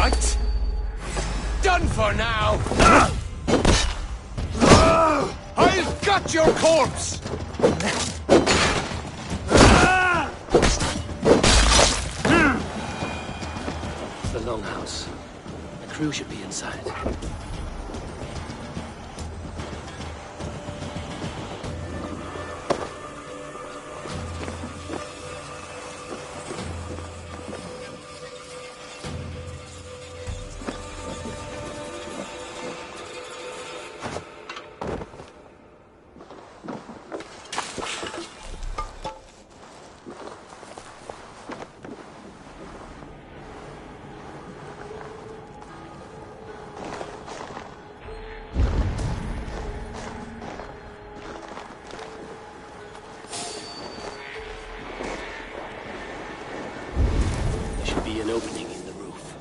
right? Done for now! I've got your corpse! The longhouse. The crew should be inside. An opening in the roof.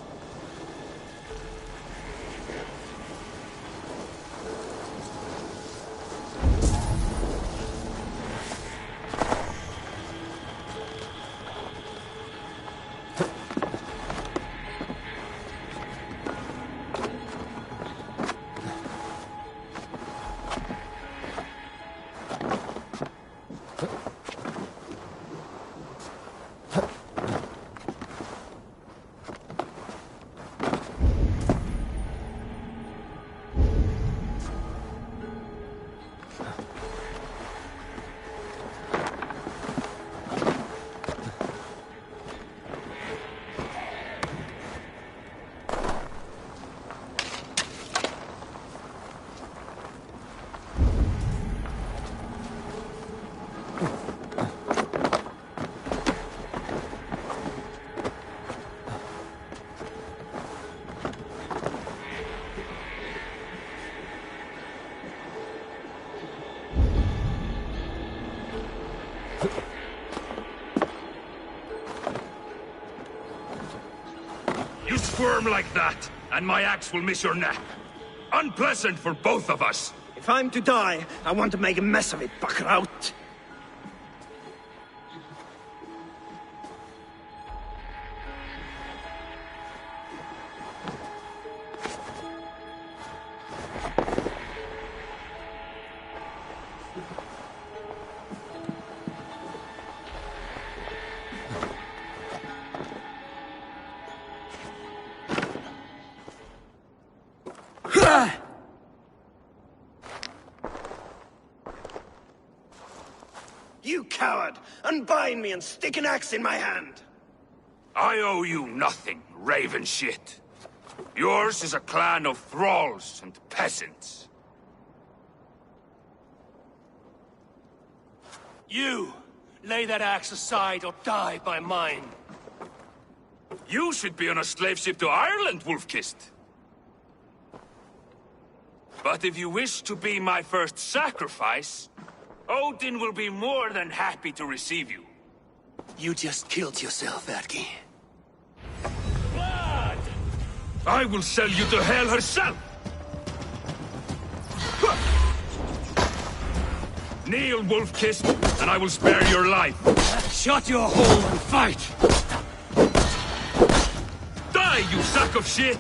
You squirm like that, and my axe will miss your neck. Unpleasant for both of us. If I'm to die, I want to make a mess of it, Buckraut. You coward! Unbind me and stick an axe in my hand! I owe you nothing, raven shit. Yours is a clan of thralls and peasants. You! Lay that axe aside or die by mine. You should be on a slave ship to Ireland, Wolf-Kissed. But if you wish to be my first sacrifice, Odin will be more than happy to receive you. You just killed yourself, Erki. Blood! I will sell you to Hell herself! Kneel, Wolf-Kissed, and I will spare your life. Shut your hole and fight! Die, you sack of shit!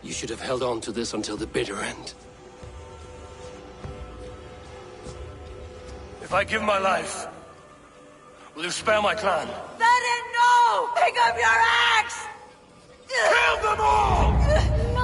You should have held on to this until the bitter end. If I give my life, will you spare my clan? Verin, no! Pick up your axe! Kill them all! No!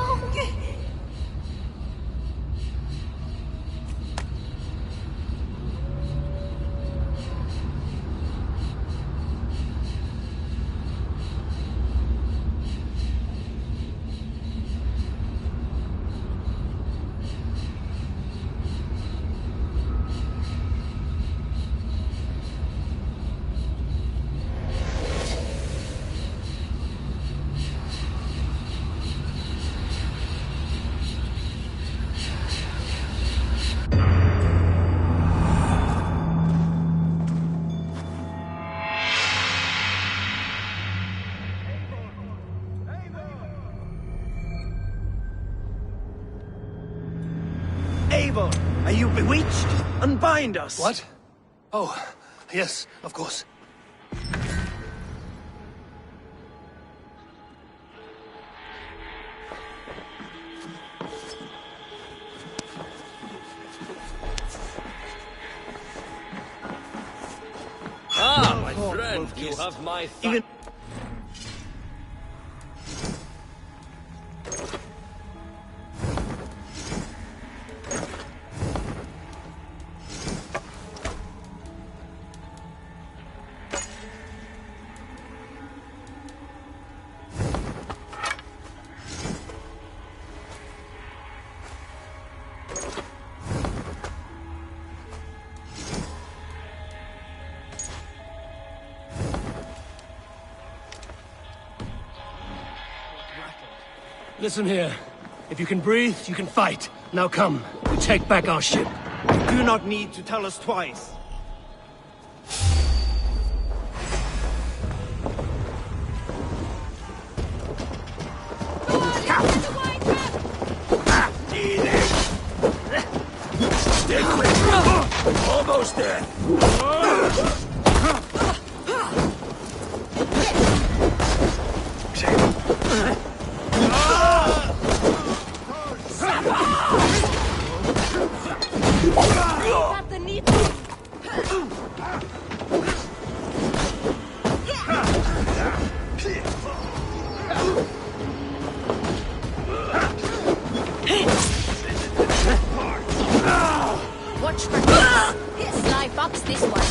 Eivor, are you bewitched? Unbind us! What? Oh, yes, of course. Ah, my friend, you have my Even... Listen here. If you can breathe, you can fight. Now come, we take back our ship. You do not need to tell us twice. Almost there! Got the need. Watch for Sly Fox this one.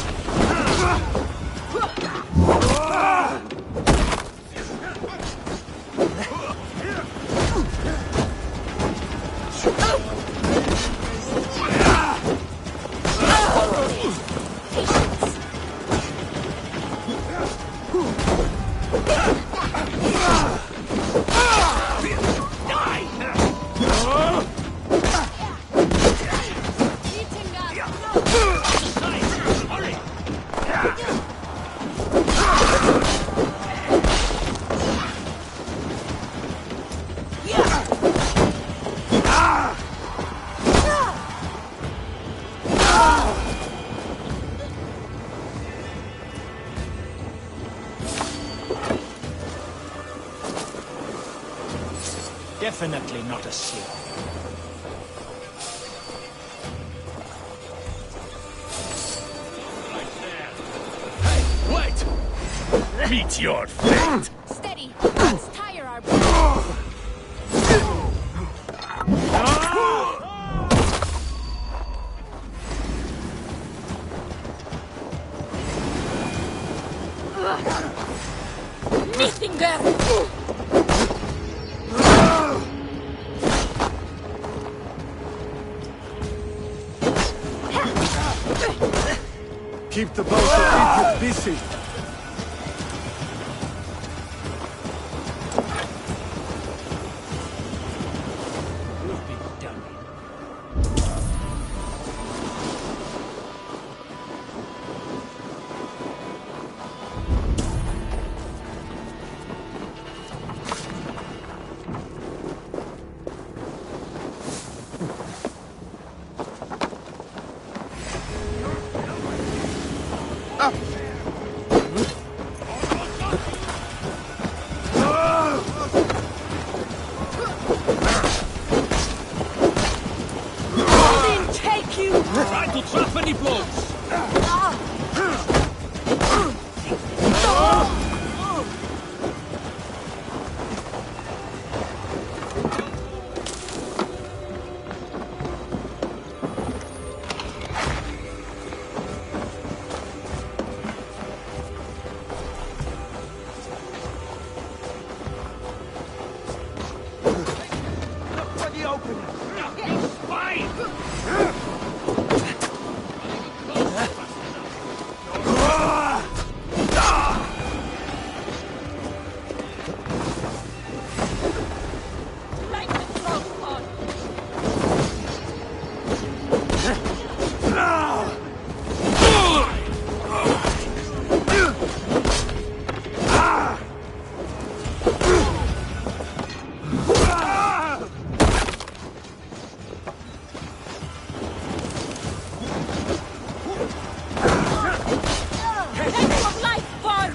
Definitely not a seal. Hey, wait! Meet your fate! Steady. Let's tire our boat. Meeting them. Keep the boat of Egypt busy. Like the frog. Head of life form!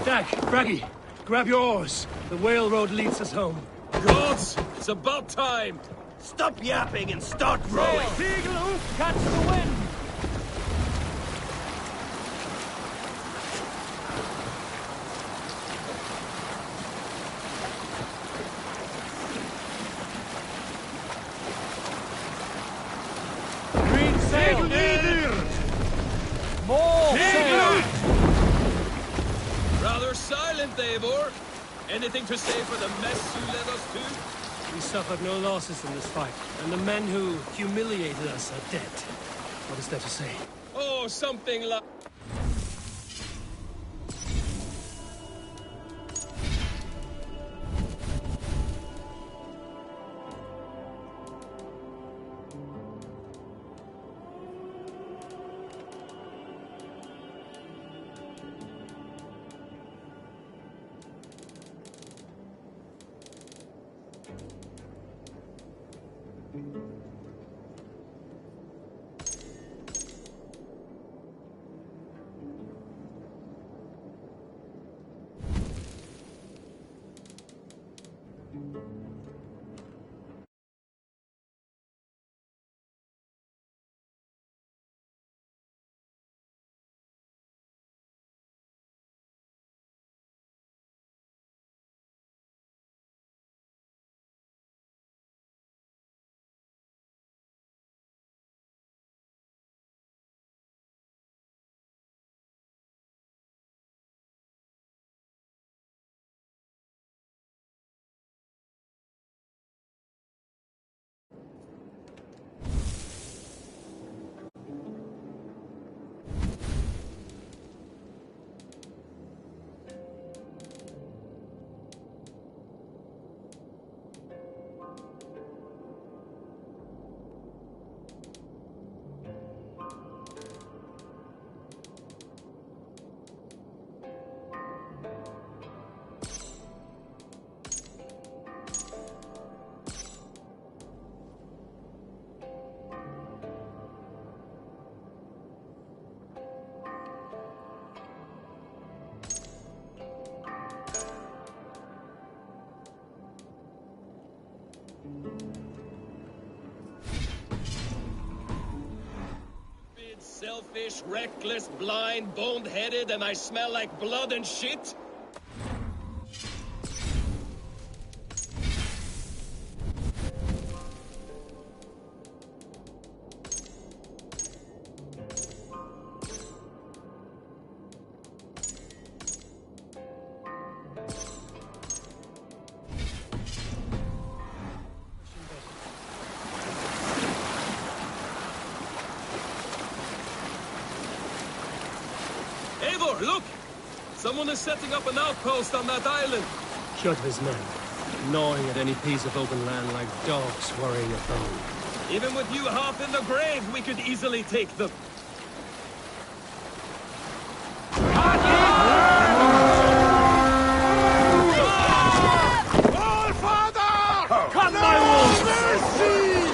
Jack, Braggy, grab your oars. The whale road leads us home. Gods, it's about time! Stop yapping and start rowing! Catch the wind! Green sail! More sail! Rather silent, Eivor. Anything to say for the mess you led us to? We suffered no losses in this fight, and the men who humiliated us are dead. What is there to say? Oh, something like... Selfish, reckless, blind, bone-headed, and I smell like blood and shit? shore, look! Someone is setting up an outpost on that island. Shut his men, gnawing at any piece of open land like dogs worrying a bone. Even with you half in the grave, we could easily take them. All father! Cut my wounds! Mercy!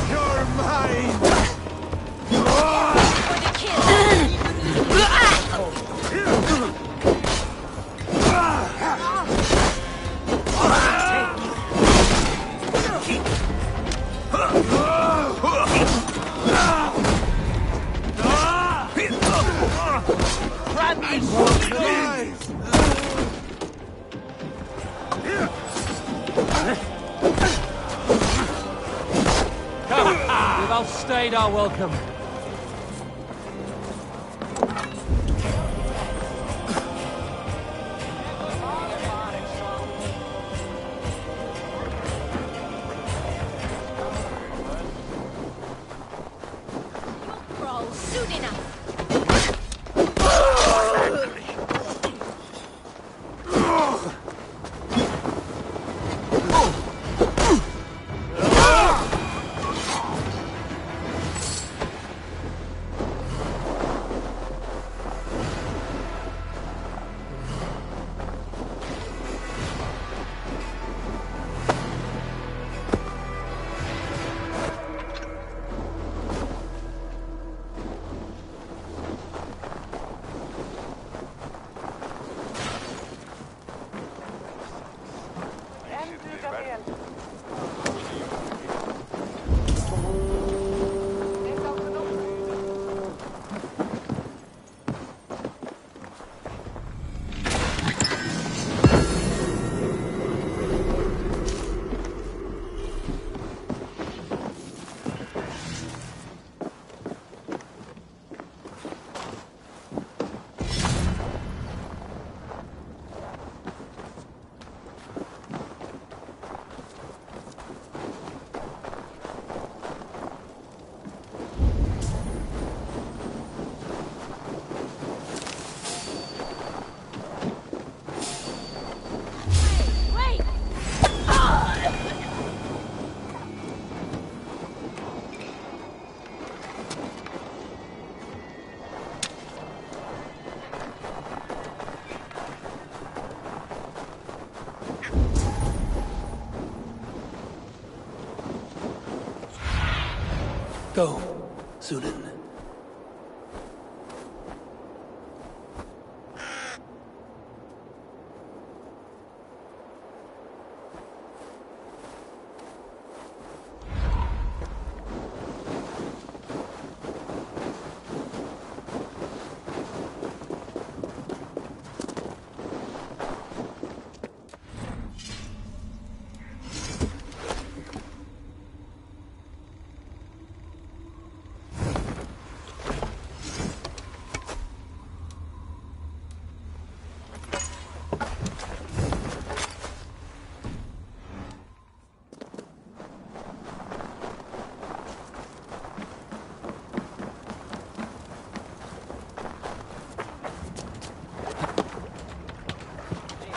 You're mine! For the kill! We've outstayed our welcome. Crawl soon enough! Wait! Go, Zulin.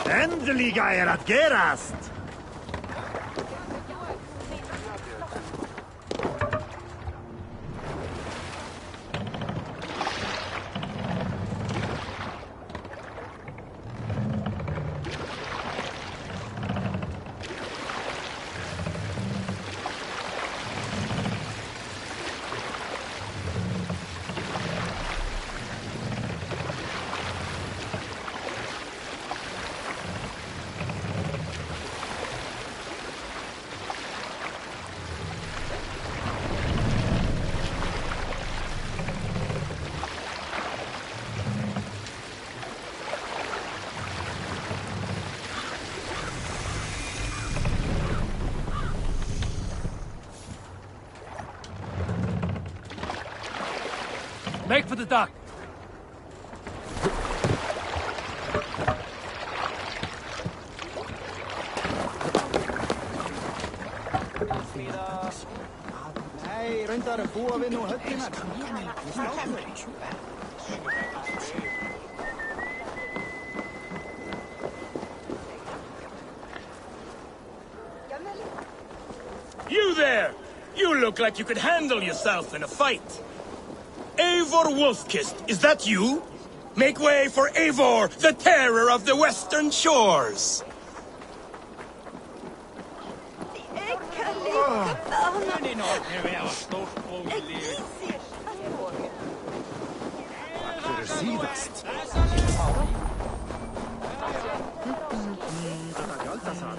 Endelig är att gerast! Make for the dock. Nei, reyndar búa við nú höfðina. You there! You look like you could handle yourself in a fight. Eivor Wolfkist, is that you? Make way for Eivor, the terror of the western shores! Síðast. Þetta gjalda það.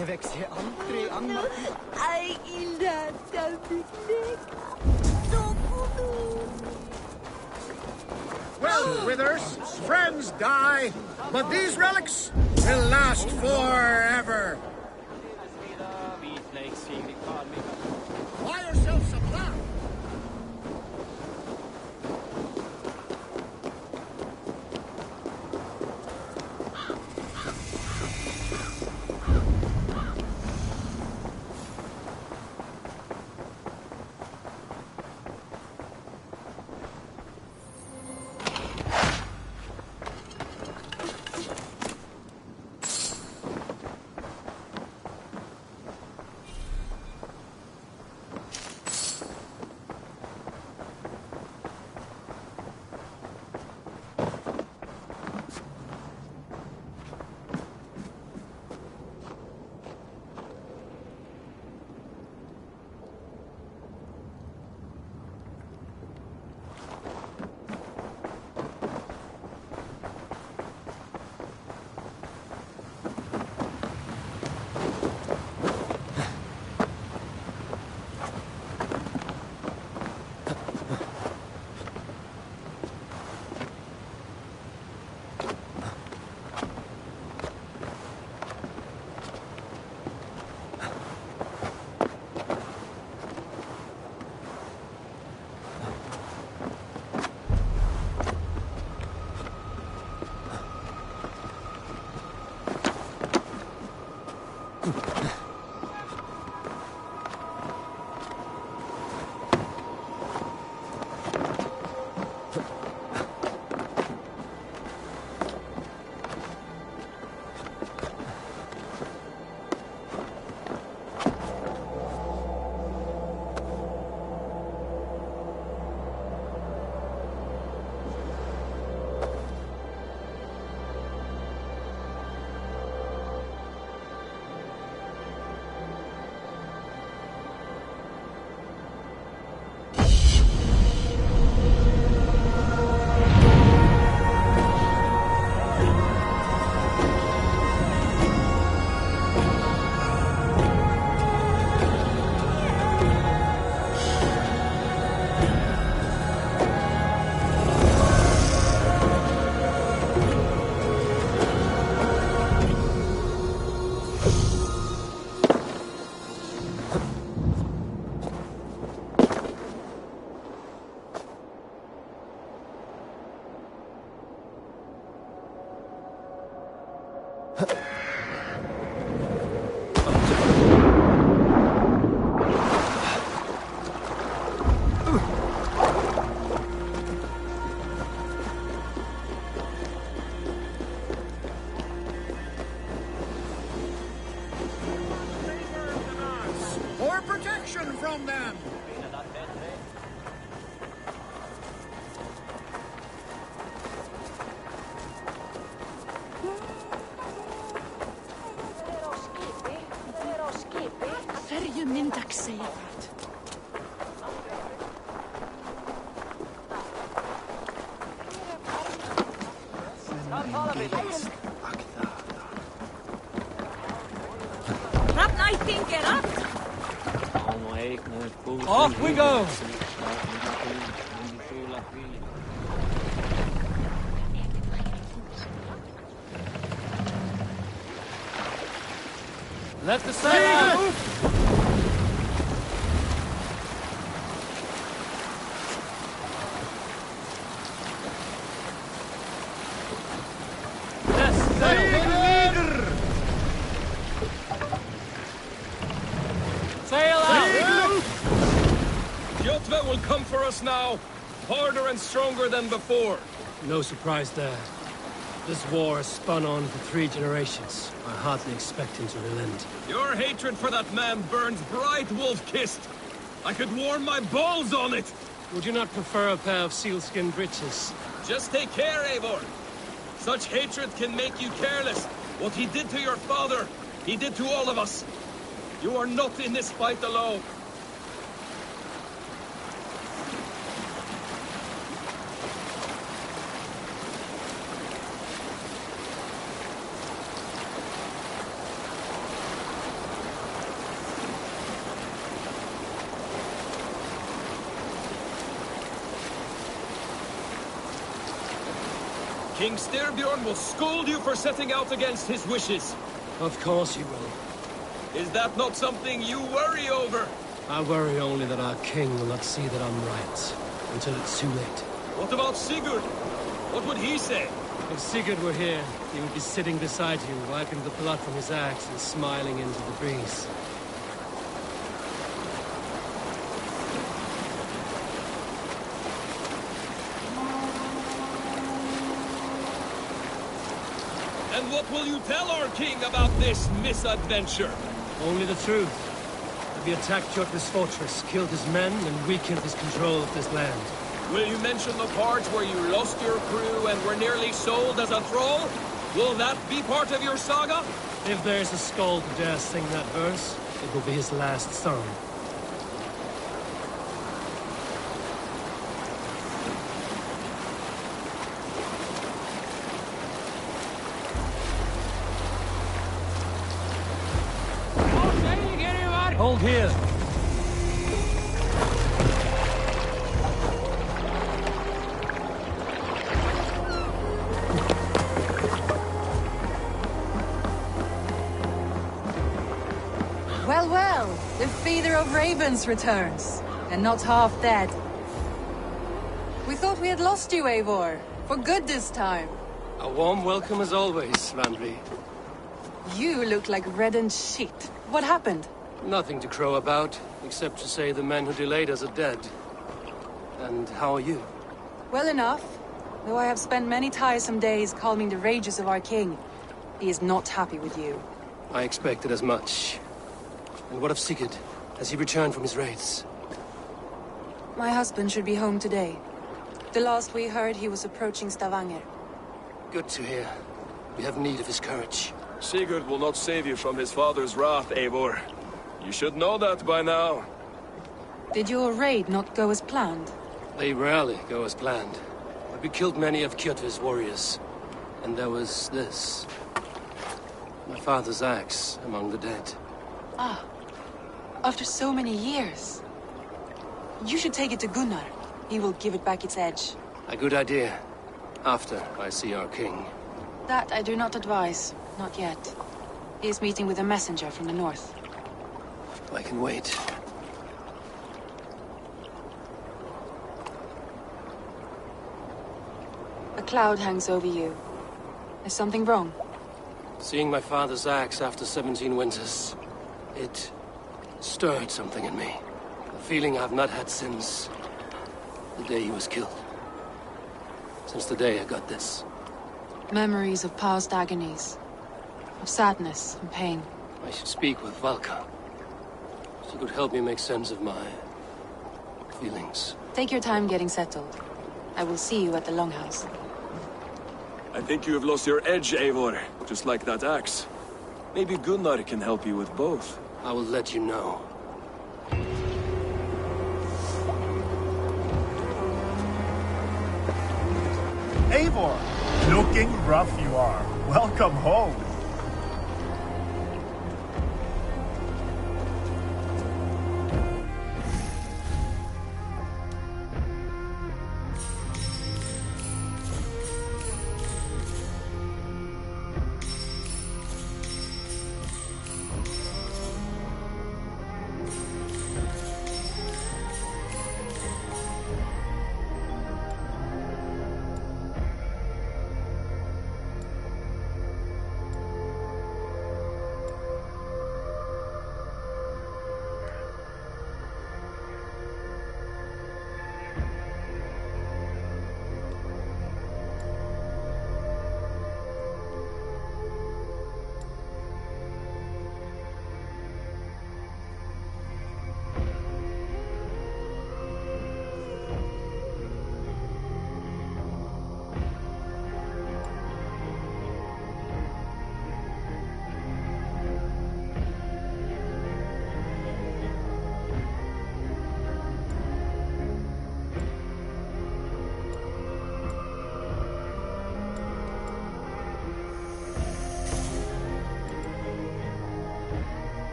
Ef ekki sé aldrei annar. Well, Withers, friends die, but these relics will last forever. Buy yourself some land. From them! Hverju myndak segja það? Off we go! Let the sail out! Yes, sail! Sail out! Kjotve will come for us now, harder and stronger than before. No surprise there. This war has spun on for 3 generations. I hardly expect him to relent. Your hatred for that man burns bright, wolf-kissed. I could warm my balls on it. Would you not prefer a pair of sealskin breeches? Just take care, Eivor. Such hatred can make you careless. What he did to your father, he did to all of us. You are not in this fight alone. King Styrbjorn will scold you for setting out against his wishes. Of course he will. Is that not something you worry over? I worry only that our king will not see that I'm right, until it's too late. What about Sigurd? What would he say? If Sigurd were here, he would be sitting beside you, wiping the blood from his axe and smiling into the breeze. And what will you tell our king about this misadventure? Only the truth. That we attacked Kjotve's fortress, killed his men, and weakened his control of this land. Will you mention the parts where you lost your crew and were nearly sold as a thrall? Will that be part of your saga? If there's a skald who dares sing that verse, it will be his last song. Hold here. Well, well, the feeder of ravens returns, and not half dead. We thought we had lost you, Eivor, for good this time. A warm welcome as always, Randvi. You look like reddened shit. What happened? Nothing to crow about, except to say the men who delayed us are dead. And how are you? Well enough, though I have spent many tiresome days calming the rages of our king. He is not happy with you. I expected as much. And what of Sigurd? Has he returned from his raids? My husband should be home today. The last we heard, he was approaching Stavanger. Good to hear. We have need of his courage. Sigurd will not save you from his father's wrath, Eivor. You should know that by now. Did your raid not go as planned? They rarely go as planned. But we killed many of Kjotve's warriors. And there was this. My father's axe among the dead. Ah. After so many years. You should take it to Gunnar. He will give it back its edge. A good idea. After I see our king. That I do not advise. Not yet. He is meeting with a messenger from the north. I can wait. A cloud hangs over you. Is something wrong? Seeing my father's axe after 17 winters, it stirred something in me. A feeling I've not had since the day he was killed. Since the day I got this. Memories of past agonies. Of sadness and pain. I should speak with Valka. She could help me make sense of my feelings. Take your time getting settled. I will see you at the Longhouse. I think you have lost your edge, Eivor, just like that axe. Maybe Gunnar can help you with both. I will let you know. Eivor, looking rough you are. Welcome home.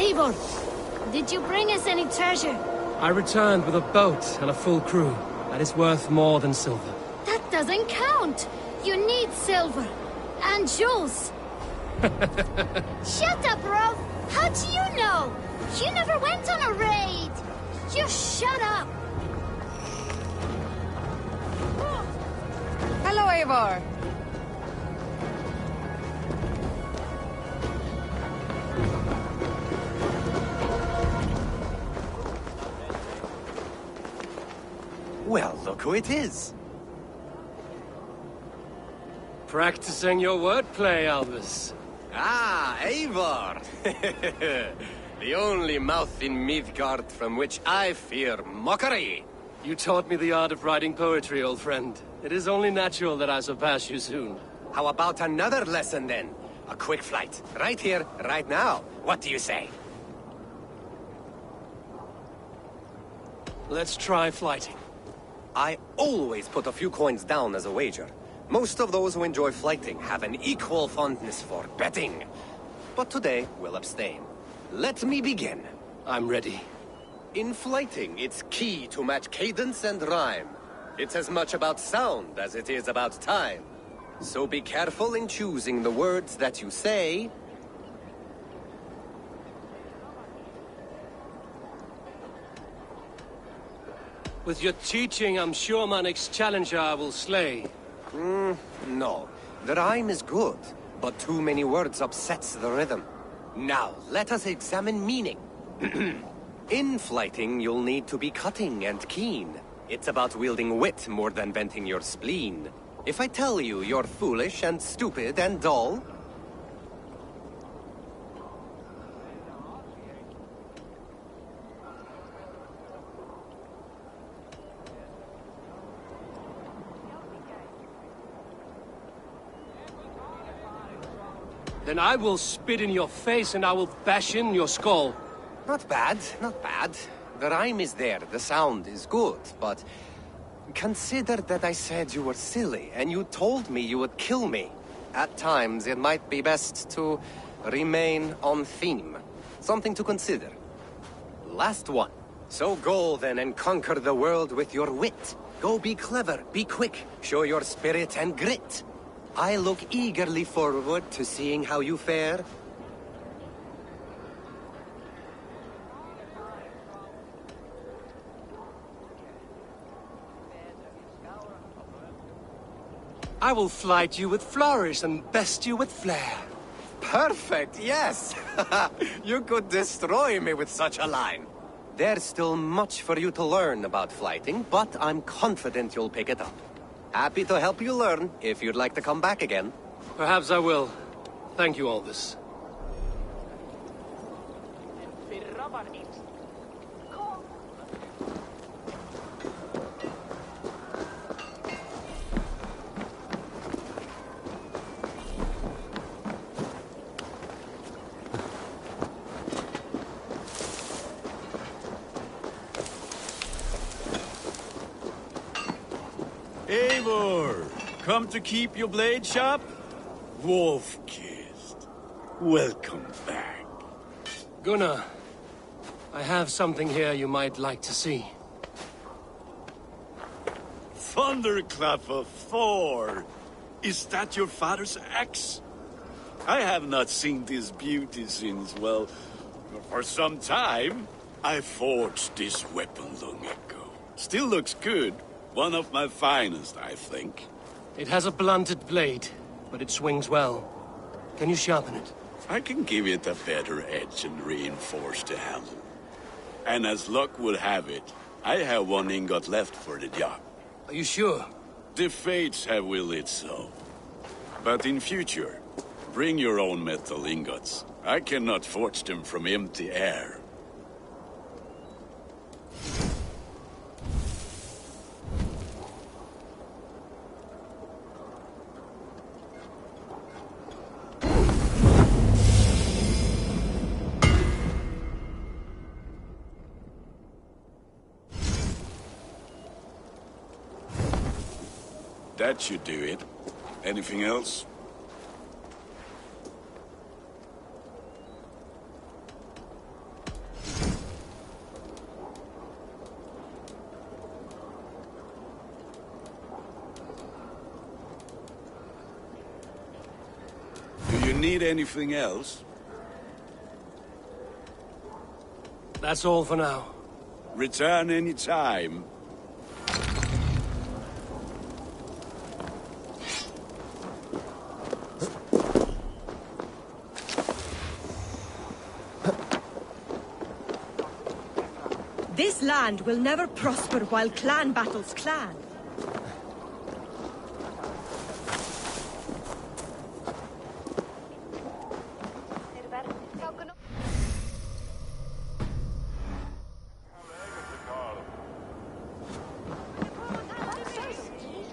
Eivor, did you bring us any treasure? I returned with a boat and a full crew. That is worth more than silver. That doesn't count! You need silver. And jewels. Shut up, Rolf! How do you know? You never went on a raid! You shut up! Hello, Eivor. Well, look who it is. Practicing your wordplay, Albus. Ah, Eivor! The only mouth in Midgard from which I fear mockery. You taught me the art of writing poetry, old friend. It is only natural that I surpass you soon. How about another lesson then? A quick flight. Right here, right now. What do you say? Let's try flighting. I always put a few coins down as a wager. Most of those who enjoy flighting have an equal fondness for betting. But today, we'll abstain. Let me begin. I'm ready. In flighting, it's key to match cadence and rhyme. It's as much about sound as it is about time. So be careful in choosing the words that you say. With your teaching, I'm sure my next challenger I will slay. No. The rhyme is good, but too many words upsets the rhythm. Now, let us examine meaning. In flighting, you'll need to be cutting and keen. It's about wielding wit more than venting your spleen. If I tell you you're foolish and stupid and dull, then I will spit in your face and I will bash in your skull. not bad, not bad. The rhyme is there, the sound is good, but consider that I said you were silly and you told me you would kill me. At times, it might be best to remain on theme. Something to consider. Last one. So go then and conquer the world with your wit. Go be clever, be quick, show your spirit and grit. I look eagerly forward to seeing how you fare. I will flight you with flourish and best you with flair. Perfect, yes! You could destroy me with such a line. There's still much for you to learn about flighting, but I'm confident you'll pick it up. Happy to help you learn, if you'd like to come back again. Perhaps I will. Thank you, Albus. Eivor, come to keep your blade sharp? Wolf-kissed, welcome back. Gunnar, I have something here you might like to see. Thunderclap of Thor! Is that your father's axe? I have not seen this beauty since, well, for some time. I forged this weapon long ago. Still looks good. One of my finest, I think. It has a blunted blade, but it swings well. Can you sharpen it? I can give it a better edge and reinforce the handle. And as luck would have it, I have one ingot left for the job. Are you sure? The fates have willed it so. But in future, bring your own metal ingots. I cannot forge them from empty air. That should do it. Anything else? need anything else? That's all for now. Return any time. This land will never prosper while clan battles clan.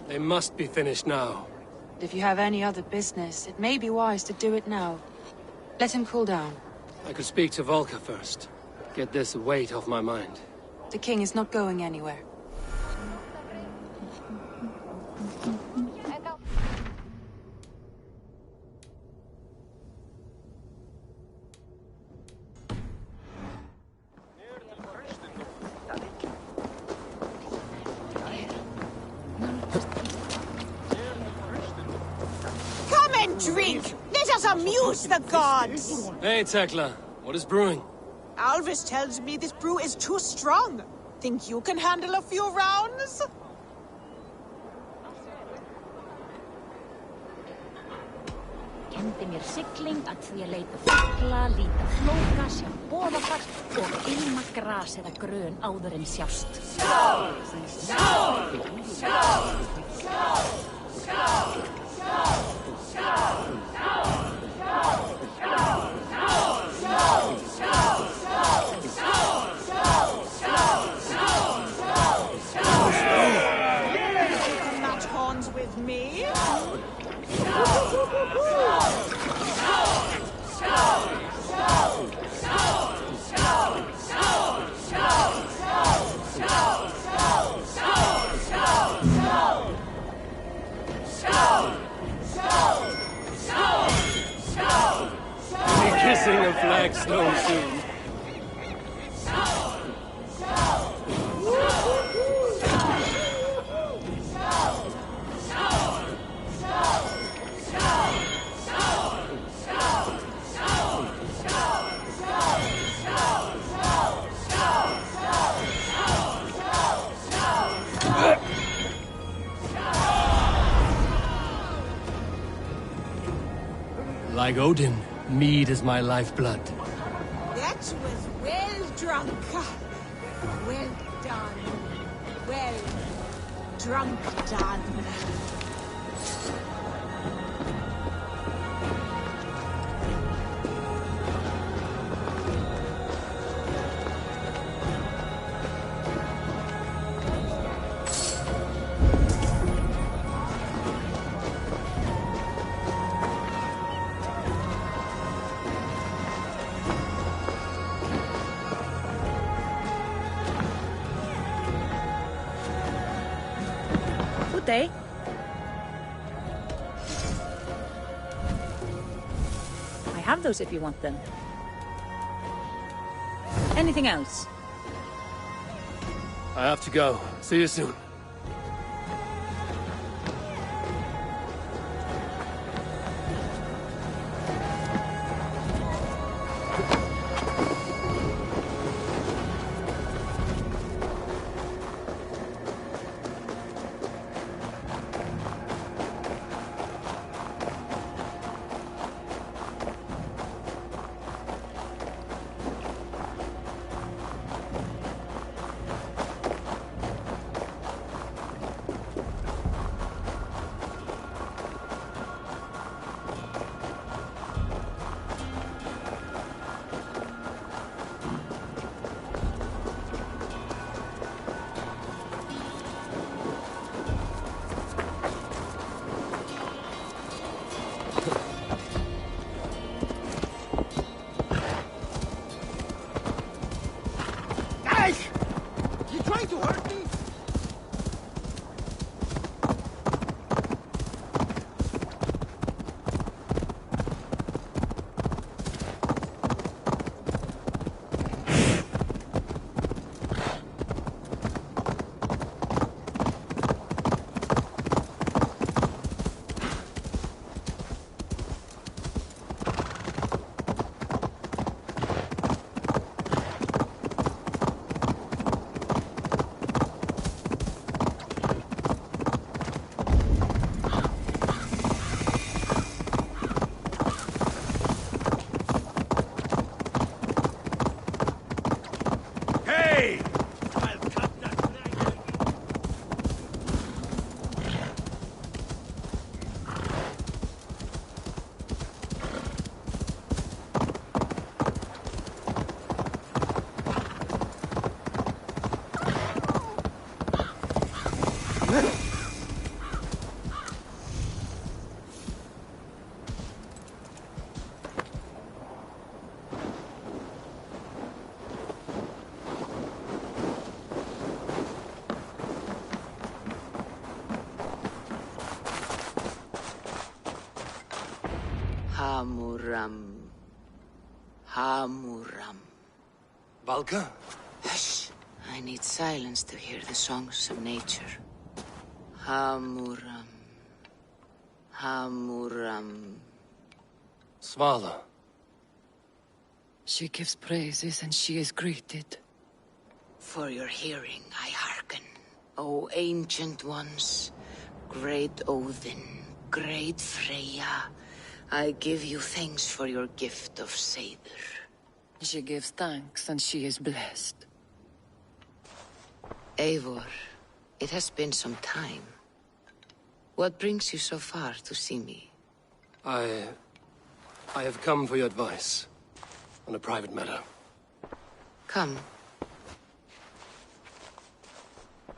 They must be finished now. If you have any other business, it may be wise to do it now. Let him cool down. I could speak to Volker first. Get this weight off my mind. The king is not going anywhere. Come and drink! Let us amuse the gods! Hey, Tekla. What is brewing? Alvis tells me this brew is too strong. Think you can handle a few rounds? Kendi mér sigling að því að leita fugla, líta flóka, sjá boðafall og ilma gras eða grön áður en sjást. Skál! Skál! Skál! Skál! Skál! Match horns with me? Be kissing a flagstone soon. Like Odin, mead is my lifeblood. That was well drunk. Well done. Well drunk done. Good day. I have those if you want them. Anything else? I have to go. See you soon. Hamuram. Valka? Hush! I need silence to hear the songs of nature. Hamuram. Hamuram. Svala. She gives praises and she is greeted. For your hearing I hearken, O ancient ones, great Odin, great Freya. I give you thanks for your gift of Seiður. She gives thanks and she is blessed. Eivor, it has been some time. What brings you so far to see me? I have come for your advice on a private matter. Come.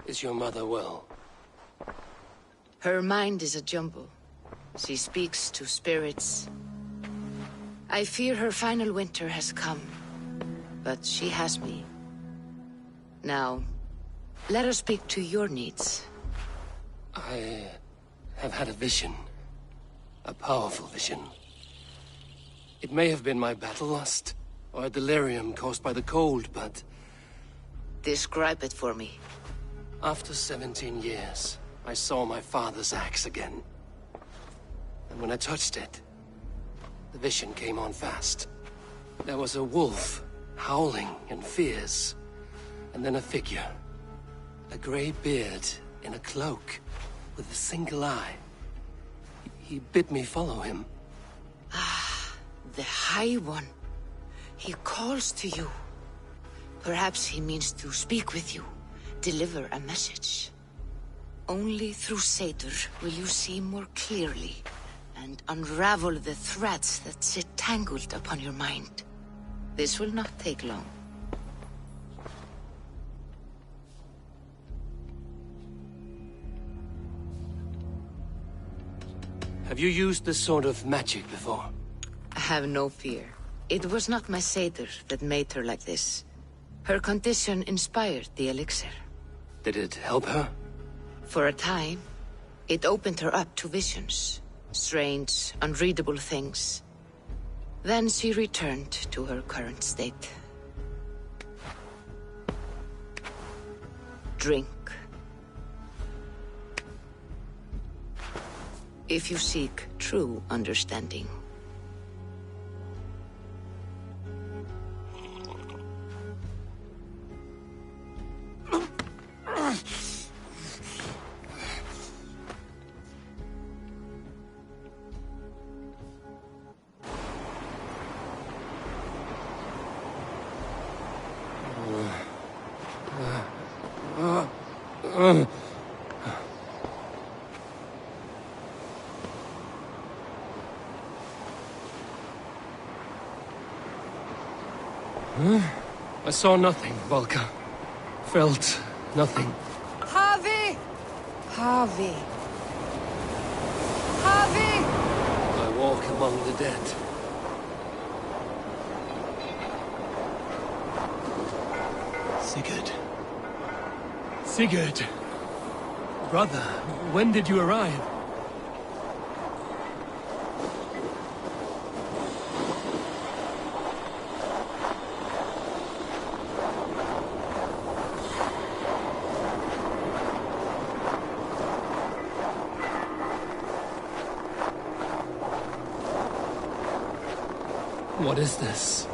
Is your mother well? Her mind is a jumble. She speaks to spirits. I fear her final winter has come, but she has me. Now, let her speak to your needs. I have had a vision. A powerful vision. It may have been my battle lust, or a delirium caused by the cold, but... Describe it for me. After 17 years, I saw my father's axe again. And when I touched it, the vision came on fast. There was a wolf, howling and fierce, and then a figure. A grey beard in a cloak, with a single eye. He bid me follow him. Ah, the High One. He calls to you. Perhaps he means to speak with you, deliver a message. Only through Seiður will you see more clearly and unravel the threads that sit tangled upon your mind. This will not take long. Have you used this sort of magic before? Have no fear. It was not my Seiður that made her like this. Her condition inspired the elixir. Did it help her? For a time, it opened her up to visions. Strange, unreadable things. Then she returned to her current state. Drink. If you seek true understanding. I saw nothing, Valka. Felt nothing. Havi! Havi! Havi! I walk among the dead. Sigurd. Sigurd! Brother, when did you arrive? What is this?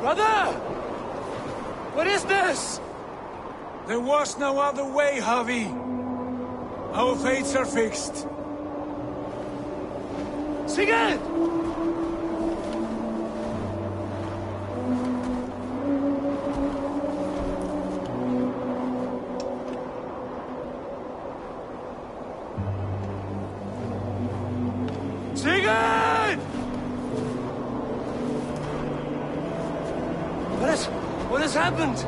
Brother! What is this? There was no other way, Javi. Our fates are fixed. Sigurd! Sigurd! What has happened?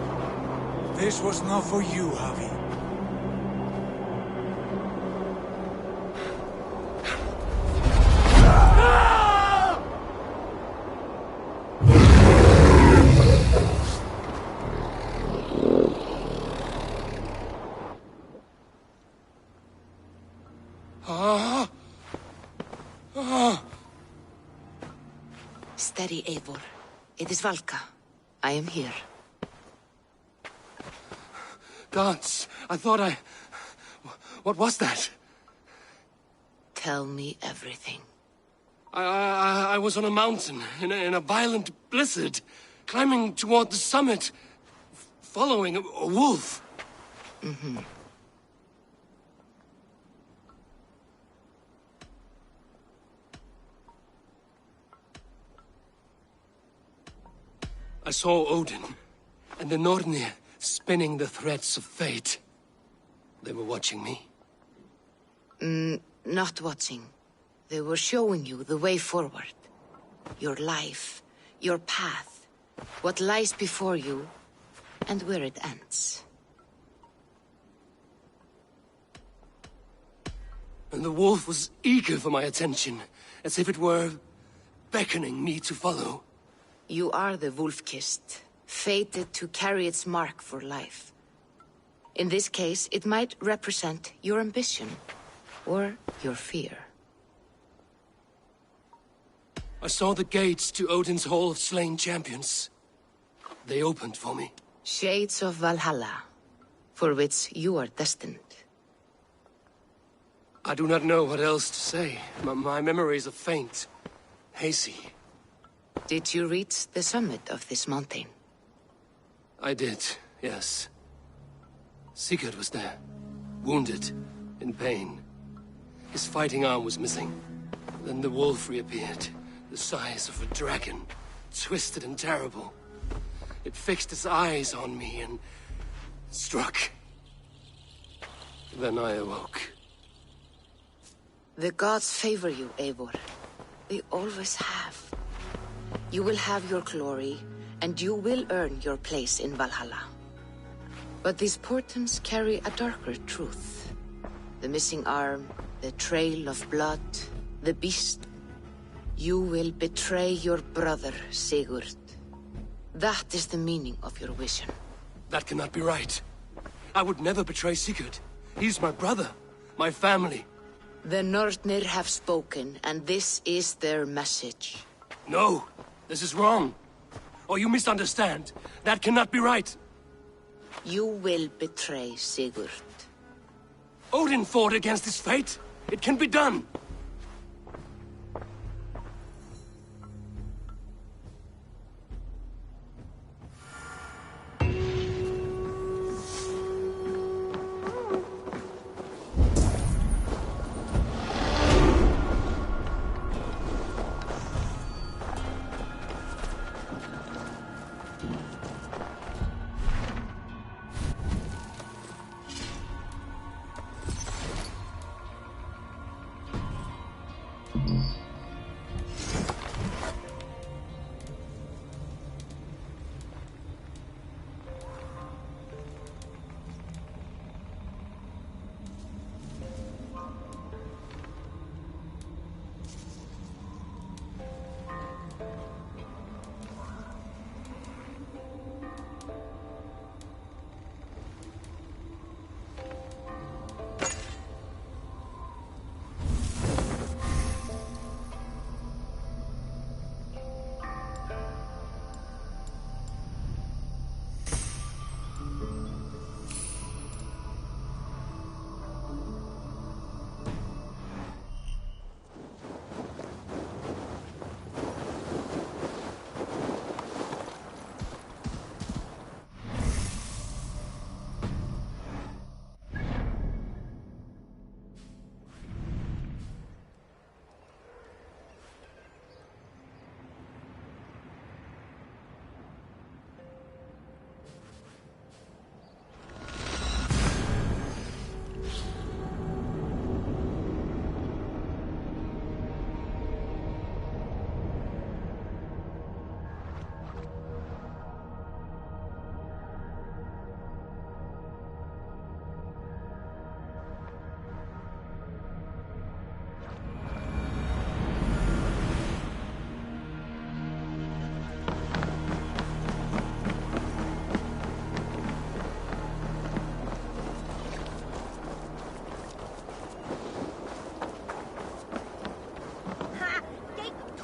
This was not for you, Javi. Steady, Eivor. It is Valka. I am here. Gods, I thought I... What was that? Tell me everything. I was on a mountain in a violent blizzard, climbing toward the summit, following a wolf. Mm-hmm. I saw Odin and the Nornir spinning the threads of fate. They were watching me. Not watching. They were showing you the way forward. Your life, your path, what lies before you, and where it ends. And the wolf was eager for my attention, as if it were beckoning me to follow. You are the wolf-kissed, fated to carry its mark for life. In this case, it might represent your ambition, or your fear. I saw the gates to Odin's Hall of Slain Champions. They opened for me. Shades of Valhalla, for which you are destined. I do not know what else to say. My memories are faint, hazy. Did you reach the summit of this mountain? I did, yes. Sigurd was there, wounded, in pain. His fighting arm was missing. Then the wolf reappeared, the size of a dragon, twisted and terrible. It fixed its eyes on me and struck. Then I awoke. The gods favor you, Eivor. They always have. You will have your glory, and you will earn your place in Valhalla. But these portents carry a darker truth. The missing arm, the trail of blood, the beast. You will betray your brother, Sigurd. That is the meaning of your vision. That cannot be right. I would never betray Sigurd. He's my brother, my family. The Nornir have spoken, and this is their message. No, this is wrong. Or you misunderstand. That cannot be right. You will betray Sigurd. Odin fought against his fate. It can be done.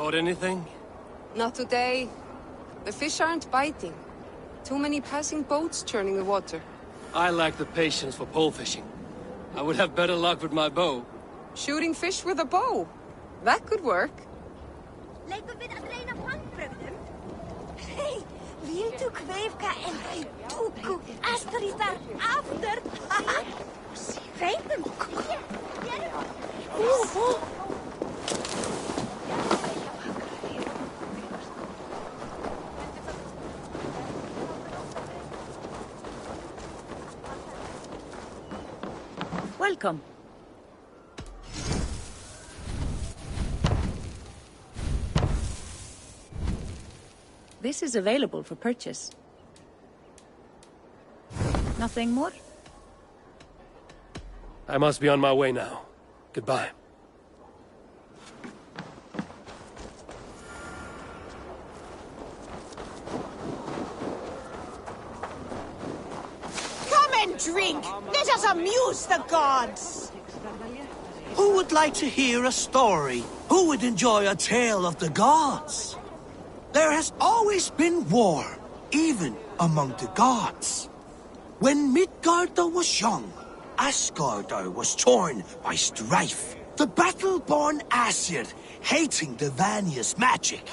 Caught anything? Not today. The fish aren't biting. Too many passing boats churning the water. I lack the patience for pole fishing. I would have better luck with my bow. Shooting fish with a bow? That could work. Leikum við að reyna fangbrögðum? Hei, viltu kveifka en túku asteristar aftur? Kveifum? Welcome. This is available for purchase. Nothing more? I must be on my way now. Goodbye. Come and drink! Let us amuse the gods! Who would like to hear a story? Who would enjoy a tale of the gods? There has always been war, even among the gods. When Midgarda was young, Asgarda was torn by strife. The battle-born Aesir, hating the Vanya's magic,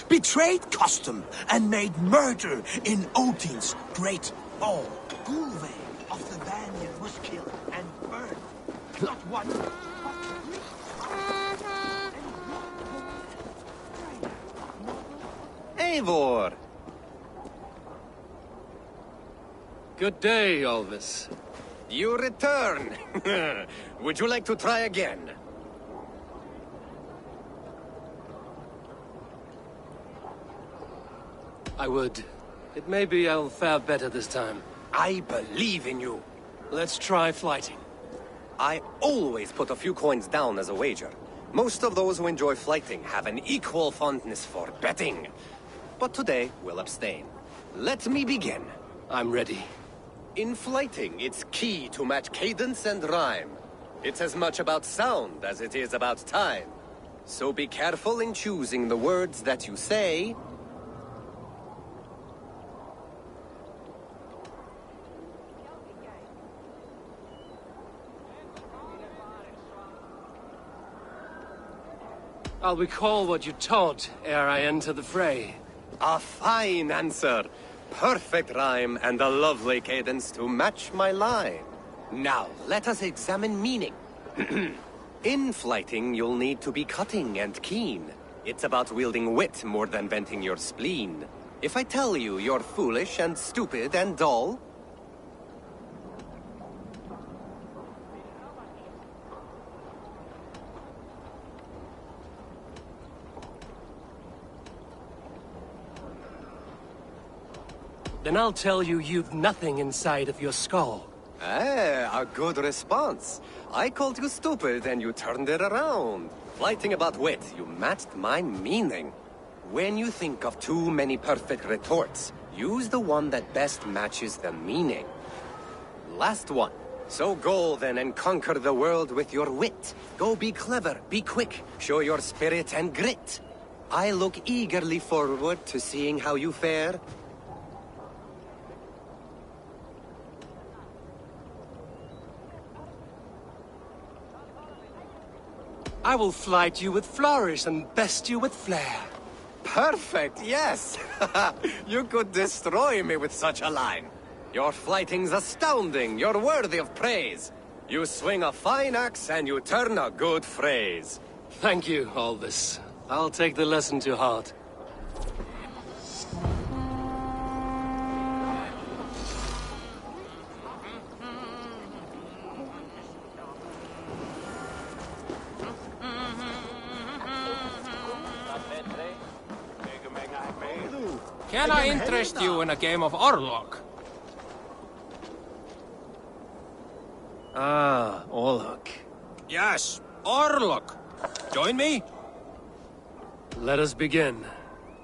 betrayed custom and made murder in Odin's great hall. Gulve of the Vanya was killed and burned. Not one, but three. Eivor! Good day, Alvis. You return! Would you like to try again? I would. It may be I'll fare better this time. I believe in you. Let's try flighting. I always put a few coins down as a wager. Most of those who enjoy flighting have an equal fondness for betting. But today, we'll abstain. Let me begin. I'm ready. In flighting, it's key to match cadence and rhyme. It's as much about sound as it is about time. So be careful in choosing the words that you say. I'll recall what you taught ere I enter the fray. A fine answer. Perfect rhyme and a lovely cadence to match my line. Now, let us examine meaning. In flighting, you'll need to be cutting and keen. It's about wielding wit more than venting your spleen. If I tell you you're foolish and stupid and dull, then I'll tell you you've nothing inside of your skull. a good response. I called you stupid and you turned it around. Flighting about wit, you matched my meaning. When you think of too many perfect retorts, use the one that best matches the meaning. Last one. So go then and conquer the world with your wit. Go be clever, be quick, show your spirit and grit. I look eagerly forward to seeing how you fare. I will flight you with flourish and best you with flair. Perfect, yes! You could destroy me with such a line. Your flighting's astounding, you're worthy of praise. You swing a fine axe and you turn a good phrase. Thank you, Alvis. I'll take the lesson to heart. Can I interest you in a game of Orlog? Ah, Orlog. Yes, Orlog. Join me? Let us begin.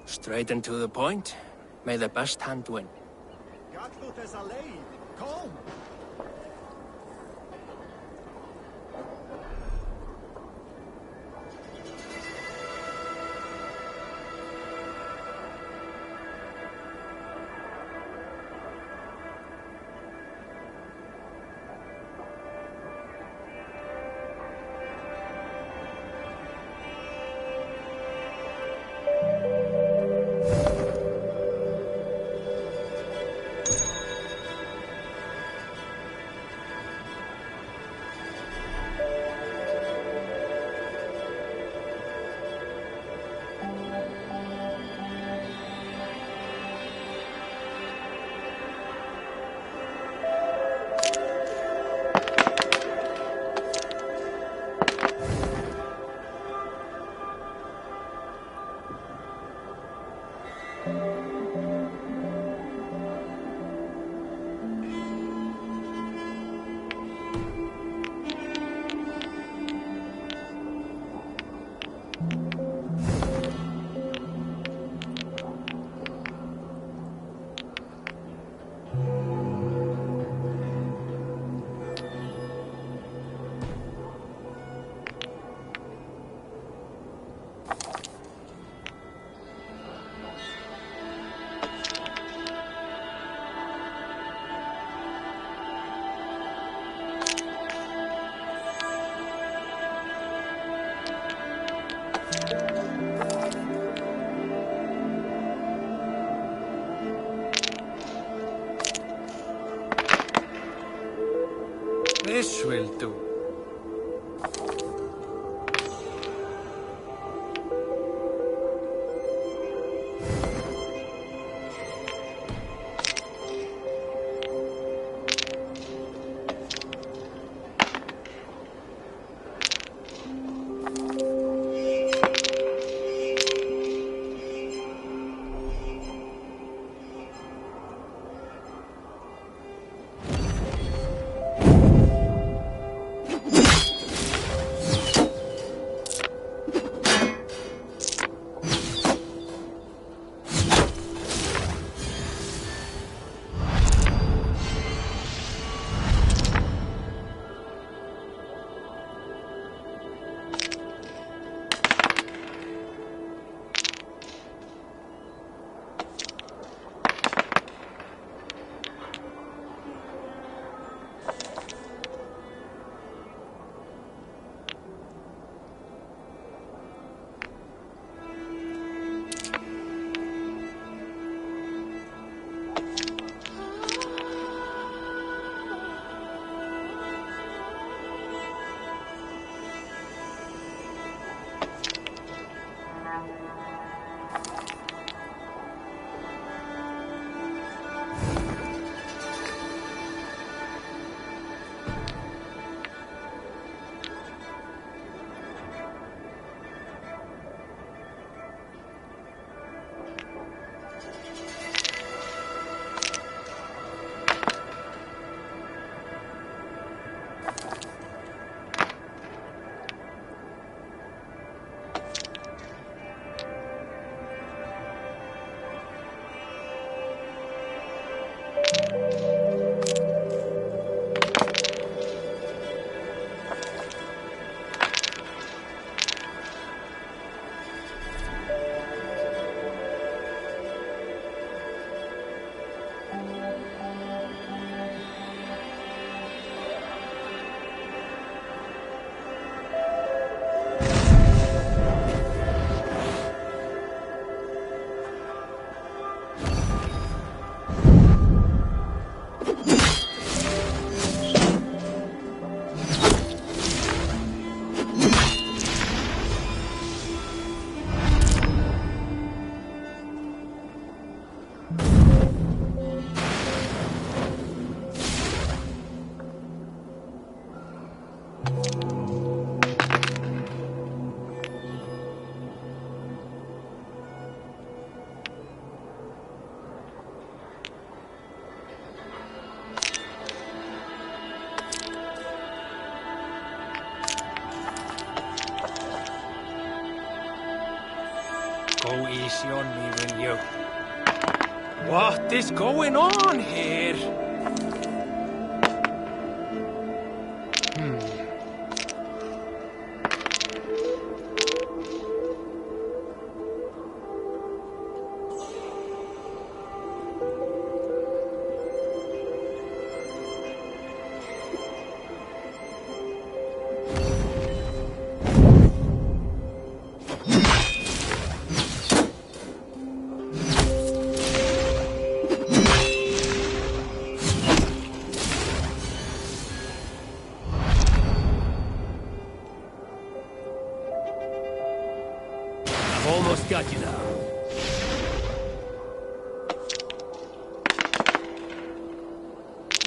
Straight and to the point. May the best hand win. Calm. will do. Go easy on me, will you? What is going on here? Almost got you now.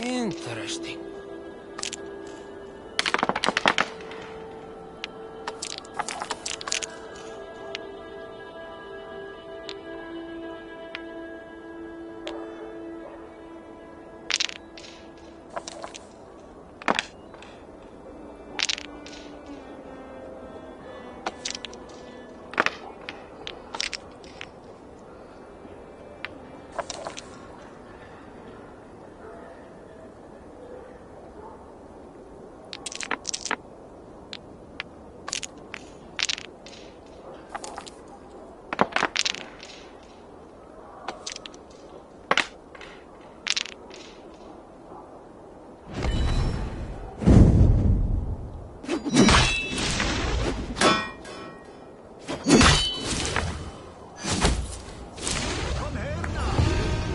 Interesting.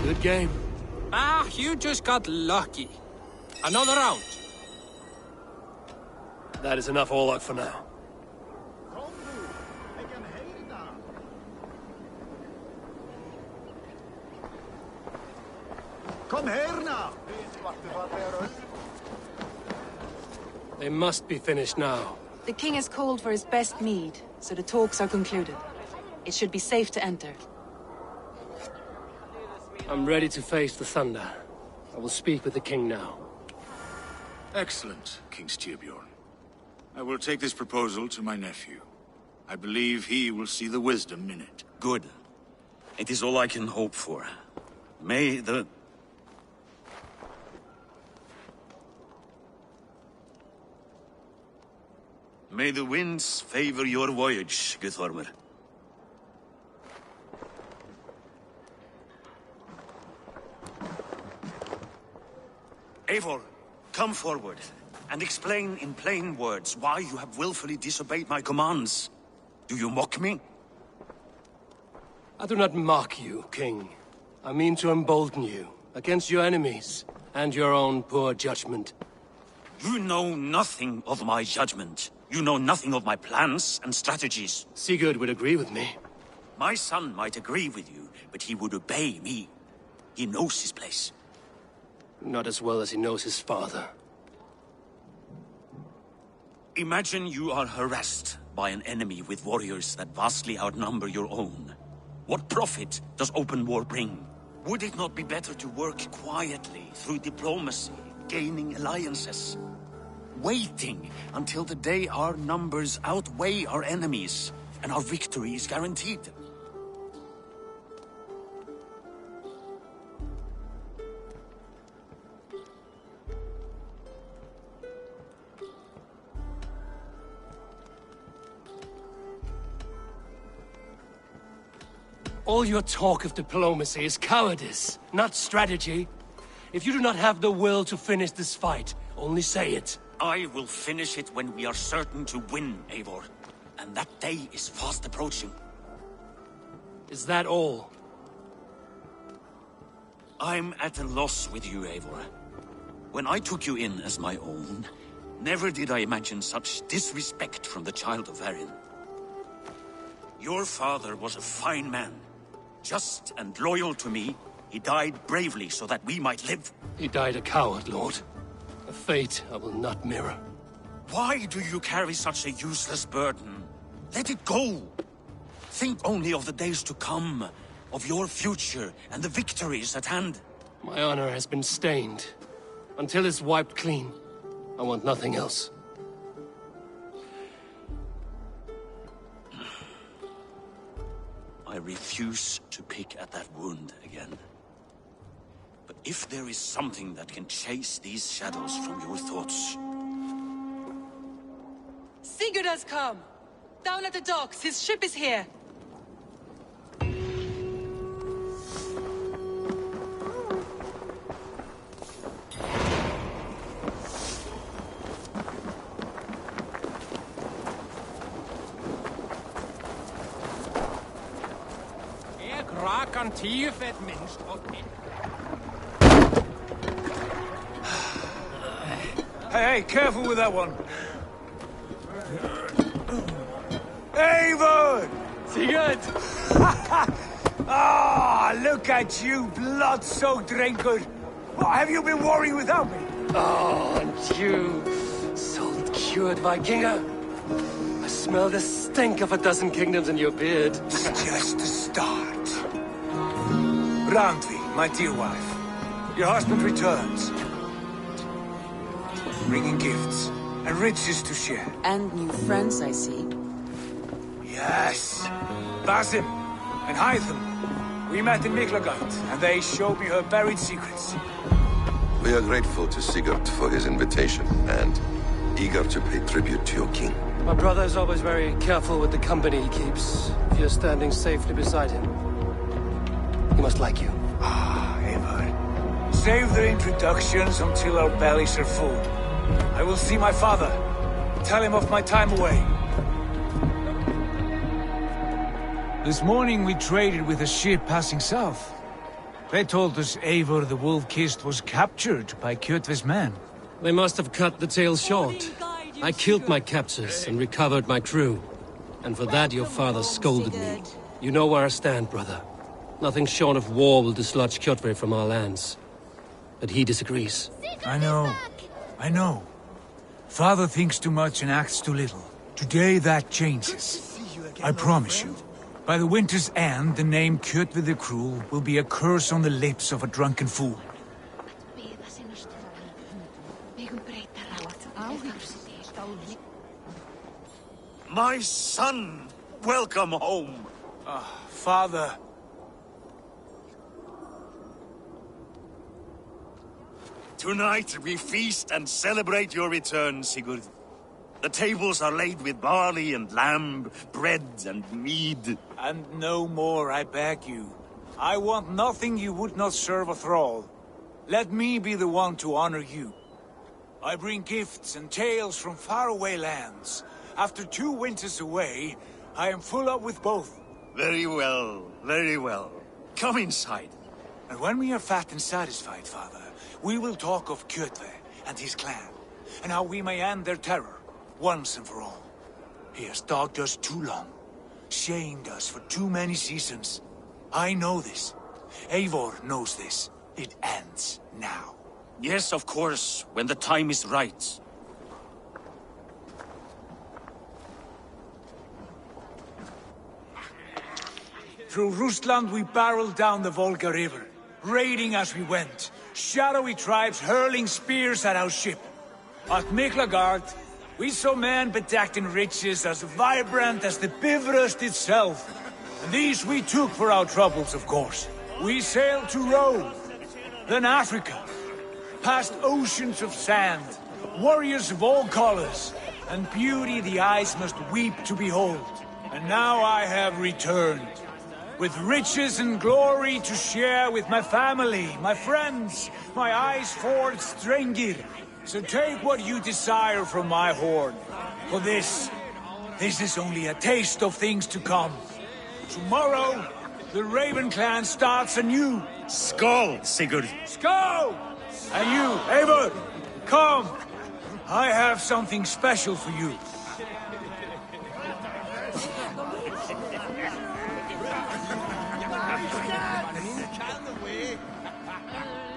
Good game. Ah, you just got lucky. Another round. That is enough Orlok for now. Kom her now! They must be finished now. The king has called for his best mead, so the talks are concluded. It should be safe to enter. I'm ready to face the thunder. I will speak with the king now. Excellent, King Styrbjorn. I will take this proposal to my nephew. I believe he will see the wisdom in it. Good. It is all I can hope for. May the... May the winds favor your voyage, Guthormer. Eivor, come forward, and explain in plain words why you have willfully disobeyed my commands. Do you mock me? I do not mock you, King. I mean to embolden you, against your enemies, and your own poor judgment. You know nothing of my judgment. You know nothing of my plans and strategies. Sigurd would agree with me. My son might agree with you, but he would obey me. He knows his place. Not as well as he knows his father. Imagine you are harassed by an enemy with warriors that vastly outnumber your own. What profit does open war bring? Would it not be better to work quietly through diplomacy, gaining alliances? Waiting until the day our numbers outweigh our enemies, and our victory is guaranteed. All your talk of diplomacy is cowardice, not strategy. If you do not have the will to finish this fight, only say it. I will finish it when we are certain to win, Eivor. And that day is fast approaching. Is that all? I'm at a loss with you, Eivor. When I took you in as my own, never did I imagine such disrespect from the child of Varin. Your father was a fine man. Just and loyal to me, he died bravely so that we might live. He died a coward, Lord. A fate I will not mirror. Why do you carry such a useless burden? Let it go! Think only of the days to come, of your future and the victories at hand. My honor has been stained. Until it's wiped clean, I want nothing else. I refuse to pick at that wound again. But if there is something that can chase these shadows from your thoughts... Sigurd has come! Down at the docks, his ship is here! Hey, careful with that one. Eivor! Sigurd! Ah, look at you, blood-soaked drunkard. What, have you been worrying without me? Oh, and you, salt-cured Vikinger. I smell the stink of a dozen kingdoms in your beard. It's just the start. Randvi, my dear wife, your husband returns. Bringing gifts and riches to share. And new friends, I see. Yes. Basim and Hytham. We met in Miklagard, and they showed me her buried secrets. We are grateful to Sigurd for his invitation, and eager to pay tribute to your king. My brother is always very careful with the company he keeps. If you're standing safely beside him, he must like you. Ah, Eivor. Save their introductions until our bellies are full. I will see my father. Tell him of my time away. This morning we traded with a ship passing south. They told us Eivor the Wolf-Kissed was captured by Kjotve's men. They must have cut the tale short. I killed my captors and recovered my crew. And for that your father scolded me. You know where I stand, brother. Nothing short of war will dislodge Kjotve from our lands. But he disagrees. I know. Father thinks too much and acts too little. Today that changes. I promise you. By the winter's end, the name Kjotve the Cruel will be a curse on the lips of a drunken fool. My son! Welcome home! Father. Tonight we feast and celebrate your return, Sigurd. The tables are laid with barley and lamb, bread and mead. And no more, I beg you. I want nothing you would not serve a thrall. Let me be the one to honor you. I bring gifts and tales from faraway lands. After 2 winters away, I am full up with both. Very well, very well. Come inside. And when we are fat and satisfied, Father, we will talk of Kjotve and his clan, and how we may end their terror, once and for all. He has dogged us too long, shamed us for too many seasons. I know this. Eivor knows this. It ends now. Yes, of course, when the time is right. Through Rusland we barreled down the Volga River, raiding as we went. Shadowy tribes hurling spears at our ship. At Miklagard, we saw men bedecked in riches as vibrant as the Bifrost itself. And these we took for our troubles, of course. We sailed to Rome, then Africa, past oceans of sand, warriors of all colors, and beauty the eyes must weep to behold. And now I have returned, with riches and glory to share with my family, my friends, my eyes-forged Strengir. So take what you desire from my hoard. For this is only a taste of things to come. Tomorrow, the Raven clan starts anew. Skål, Sigurd! Skål! And you, Eivor, come! I have something special for you.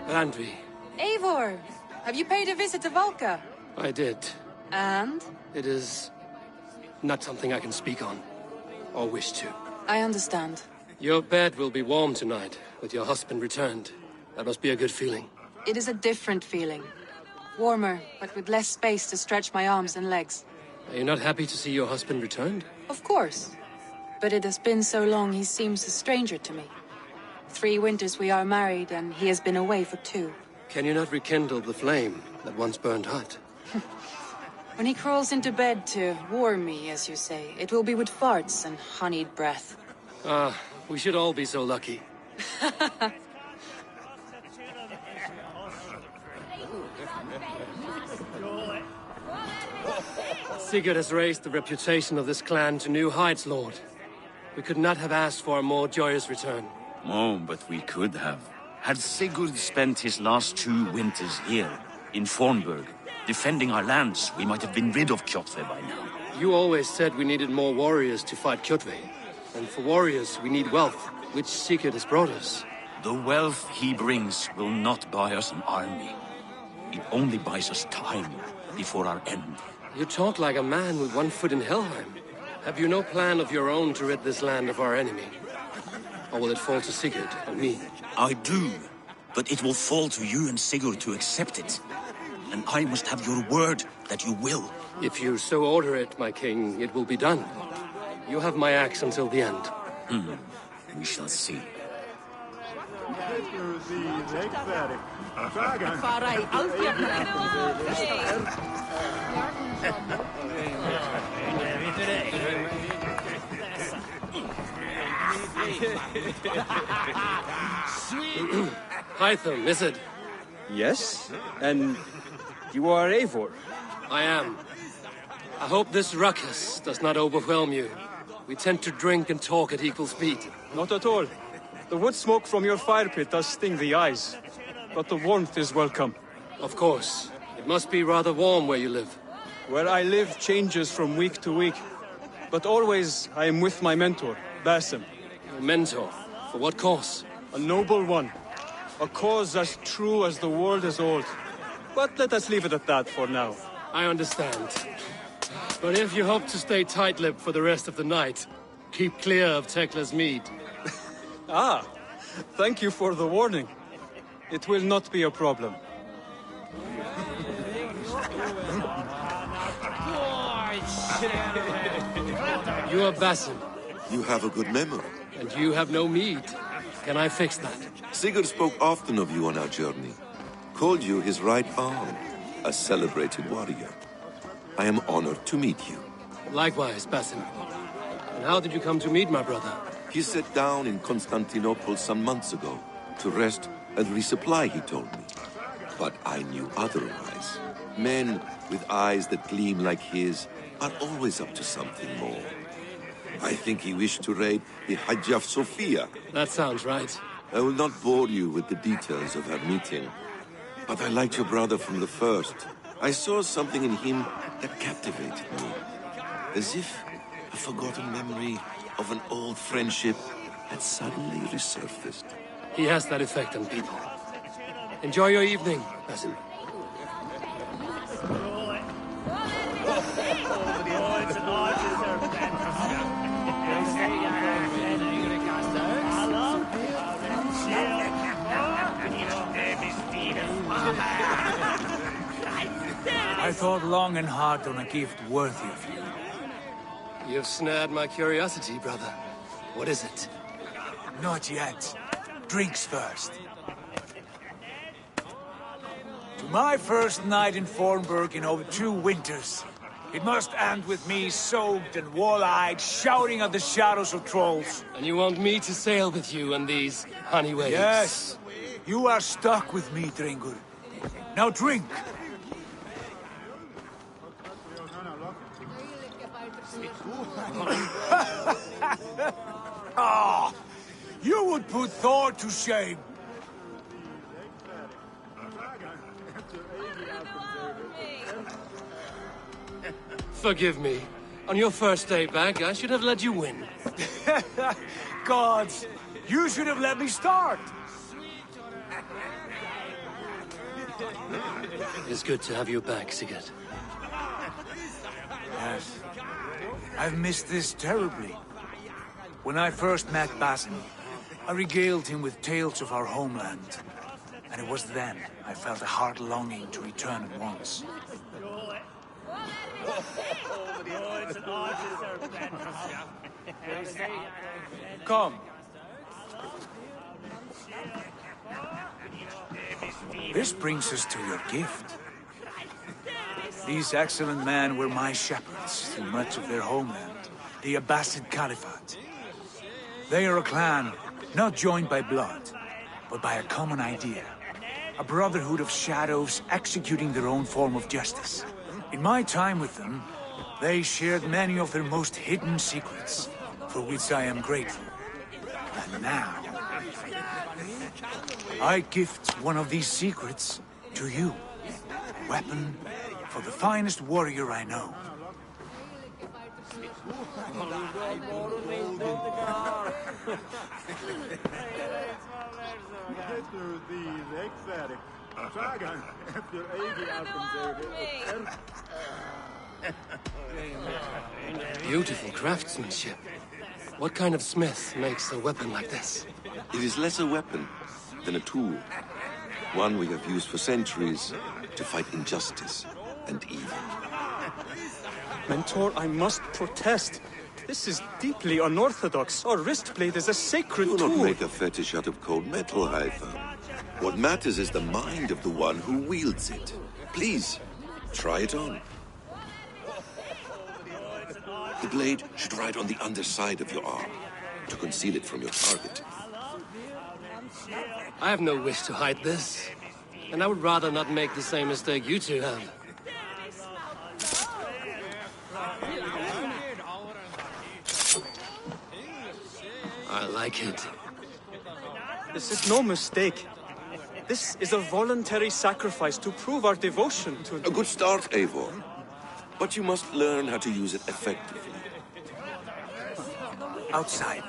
Randvi. Eivor, have you paid a visit to Valka? I did. And? It is not something I can speak on, or wish to. I understand. Your bed will be warm tonight, with your husband returned. That must be a good feeling. It is a different feeling. Warmer, but with less space to stretch my arms and legs. Are you not happy to see your husband returned? Of course. But it has been so long he seems a stranger to me. 3 winters we are married, and he has been away for 2. Can you not rekindle the flame that once burned hot? When he crawls into bed to warm me, as you say, it will be with farts and honeyed breath. Ah, we should all be so lucky. Sigurd has raised the reputation of this clan to new heights, Lord. We could not have asked for a more joyous return. Oh, but we could have. Had Sigurd spent his last 2 winters here, in Fornburg, defending our lands, we might have been rid of Kjotve by now. You always said we needed more warriors to fight Kjotve. And for warriors, we need wealth, which Sigurd has brought us. The wealth he brings will not buy us an army. It only buys us time before our end. You talk like a man with 1 foot in Helheim. Have you no plan of your own to rid this land of our enemy? Or will it fall to Sigurd and me? I do, but it will fall to you and Sigurd to accept it. And I must have your word that you will. If you so order it, my king, it will be done. You have my axe until the end. We shall see. Hytham, is it? Yes, and you are Eivor? I am. I hope this ruckus does not overwhelm you. We tend to drink and talk at equal speed. Not at all. The wood smoke from your fire pit does sting the eyes, but the warmth is welcome. Of course. It must be rather warm where you live. Where I live changes from week to week. But always I am with my mentor, Basim. Your mentor? For what cause? A noble one. A cause as true as the world is old. But let us leave it at that for now. I understand. But if you hope to stay tight-lipped for the rest of the night, keep clear of Tekla's mead. Ah, thank you for the warning. It will not be a problem. You are Basim. You have a good memory. And you have no mead. Can I fix that? Sigurd spoke often of you on our journey. Called you his right arm, a celebrated warrior. I am honored to meet you. Likewise, Basim. And how did you come to meet my brother? He sat down in Constantinople some months ago to rest and resupply, he told me. But I knew otherwise. Men with eyes that gleam like his are always up to something more. I think he wished to raid the Hagia Sophia. That sounds right. I will not bore you with the details of our meeting. But I liked your brother from the first. I saw something in him that captivated me. As if a forgotten memory of an old friendship had suddenly resurfaced. He has that effect on people. Enjoy your evening, Basim. I thought long and hard on a gift worthy of you. You've snared my curiosity, brother. What is it? Not yet. Drinks first. To my first night in Fornburg in over 2 winters. It must end with me soaked and wall-eyed, shouting at the shadows of trolls. And you want me to sail with you on these honey waves? Yes. You are stuck with me, Dringur. Now drink. Ah, you would put Thor to shame. Forgive me. On your first day back, I should have let you win. Gods, you should have let me start. It's good to have you back, Sigurd. Yes. I've missed this terribly. When I first met Basim, I regaled him with tales of our homeland. And it was then I felt a heart longing to return at once. Come. This brings us to your gift. These excellent men were my shepherds through much of their homeland, the Abbasid Caliphate. They are a clan, not joined by blood, but by a common idea. A brotherhood of shadows executing their own form of justice. In my time with them, they shared many of their most hidden secrets, for which I am grateful. And now, I gift one of these secrets to you. A weapon for the finest warrior I know. Beautiful craftsmanship. What kind of smith makes a weapon like this? It is less a weapon than a tool. One we have used for centuries to fight injustice and evil. Mentor, I must protest. This is deeply unorthodox. Our wrist blade is a sacred tool. Do not make a fetish out of cold metal, Haitham. What matters is the mind of the one who wields it. Please, try it on. The blade should ride on the underside of your arm to conceal it from your target. I have no wish to hide this. And I would rather not make the same mistake you two have. I like it. This is no mistake. This is a voluntary sacrifice to prove our devotion to... A good start, Eivor. but you must learn how to use it effectively. Outside.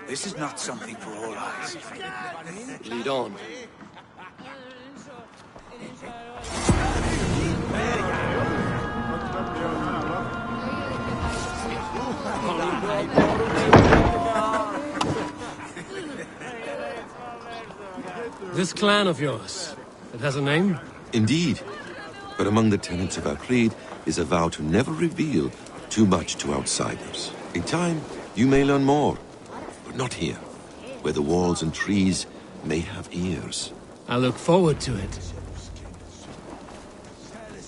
This is not something for all eyes. Lead on. This clan of yours, it has a name? Indeed. But among the tenets of our creed is a vow to never reveal too much to outsiders. In time, you may learn more, but not here, where the walls and trees may have ears. I look forward to it.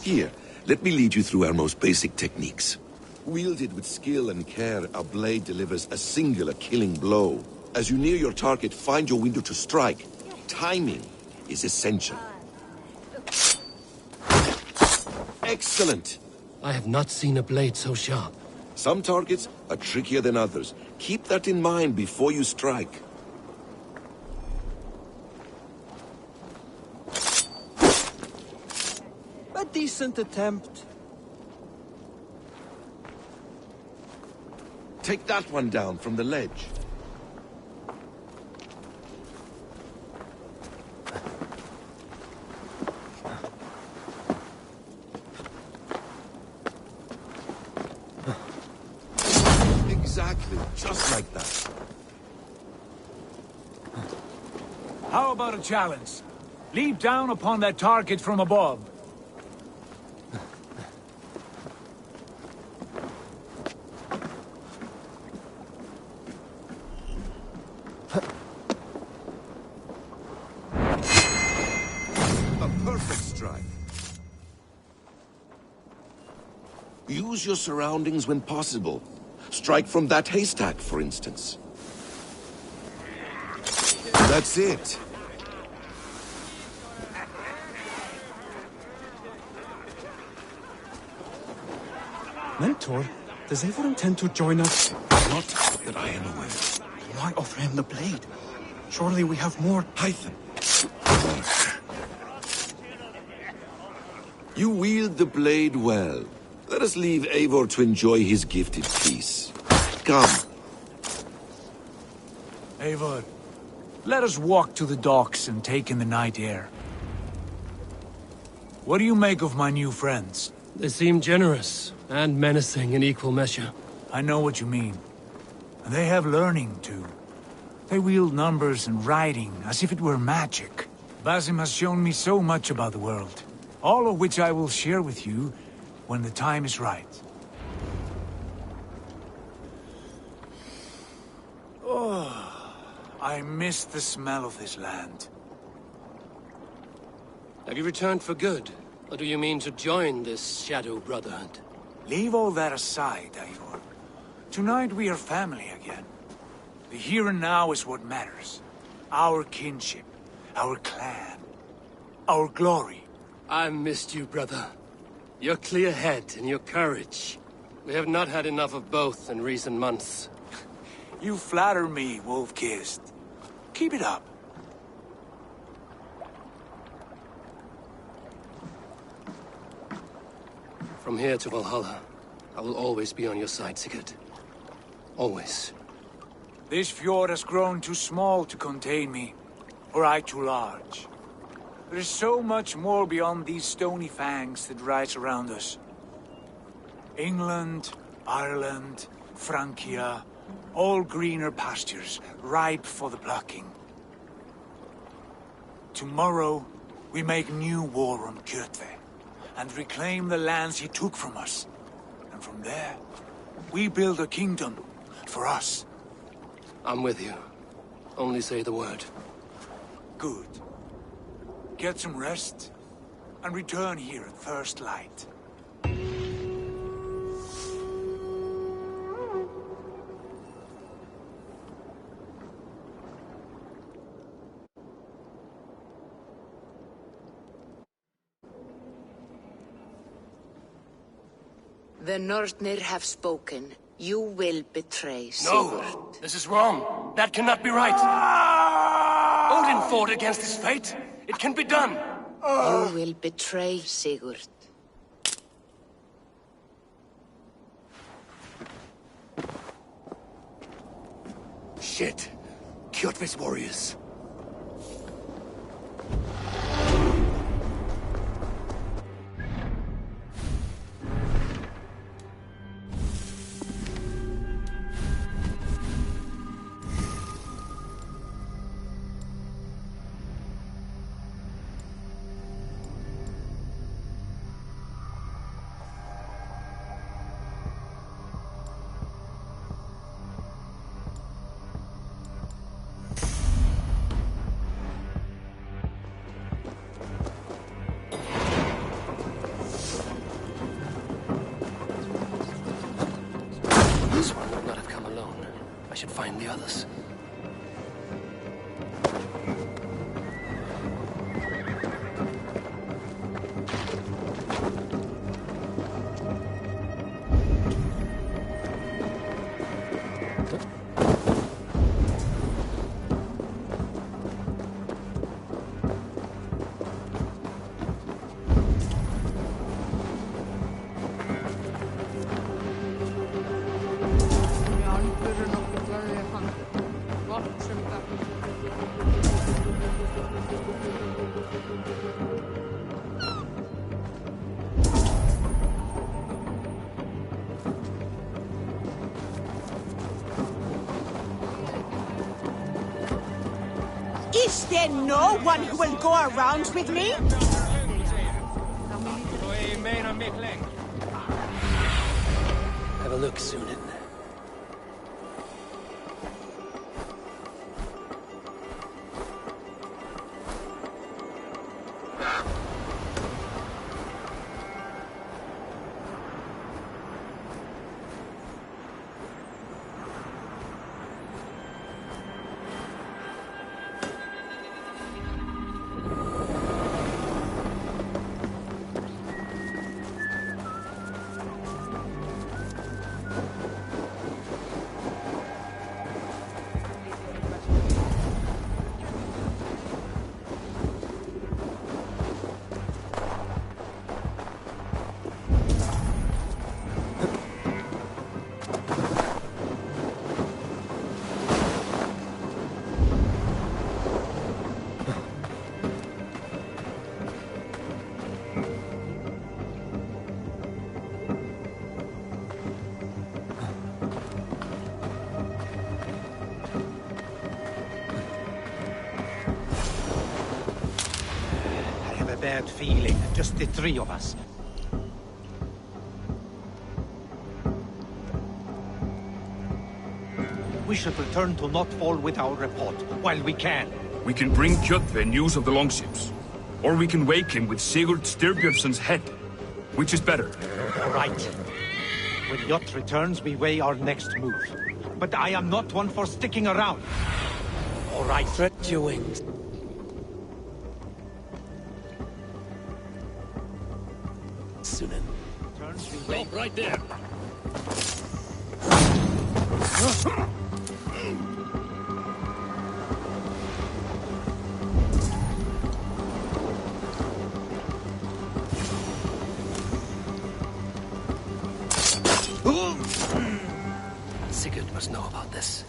Here, let me lead you through our most basic techniques. Wielded with skill and care, our blade delivers a singular killing blow. As you near your target, find your window to strike. Timing is essential. Excellent! I have not seen a blade so sharp. Some targets are trickier than others. Keep that in mind before you strike. A decent attempt. Take that one down from the ledge. Exactly, just like that. How about a challenge? Leap down upon that target from above. A perfect strike. Use your surroundings when possible. Strike from that haystack, for instance. That's it. Mentor, does Eivor intend to join us? Not that I am aware. Why offer him the blade? Surely we have more. Hytham. You wield the blade well. Let us leave Eivor to enjoy his gifted peace. Come. Eivor, let us walk to the docks and take in the night air. What do you make of my new friends? They seem generous and menacing in equal measure. I know what you mean. And they have learning, too. They wield numbers and writing as if it were magic. Basim has shown me so much about the world, all of which I will share with you when the time is right. Oh, I miss the smell of this land. Have you returned for good? Or do you mean to join this Shadow Brotherhood? Leave all that aside, Eivor. Tonight we are family again. The here and now is what matters. Our kinship, our clan, our glory. I missed you, brother. Your clear head and your courage. We have not had enough of both in recent months. You flatter me, Wolf-Kissed. Keep it up. From here to Valhalla, I will always be on your side, Sigurd. Always. This fjord has grown too small to contain me, or I too large. There is so much more beyond these stony fangs that rise around us. England, Ireland, Francia, all greener pastures, ripe for the plucking. Tomorrow, we make new war on Kjotve, and reclaim the lands he took from us. And from there, we build a kingdom for us. I'm with you. Only say the word. Good. Get some rest, and return here at first light. The Northnir have spoken. You will betray Sigurd. No! This is wrong! That cannot be right! Odin fought against his fate! It can be done! You will betray Sigurd. Shit. Kjotve's warriors. This one would not have come alone. I should find the others. Is there no one who will go around with me? Have a look, Sunan. Bad feeling, just the three of us. We should return to Notfall with our report, while we can. We can bring Kjotve news of the longships. Or we can wake him with Sigurd Styrbjörnsson's head. Which is better? All right. When Jot returns, we weigh our next move. But I am not one for sticking around. All right. Stretch your wings. Sunan. Stop right there. Sigurd must know about this.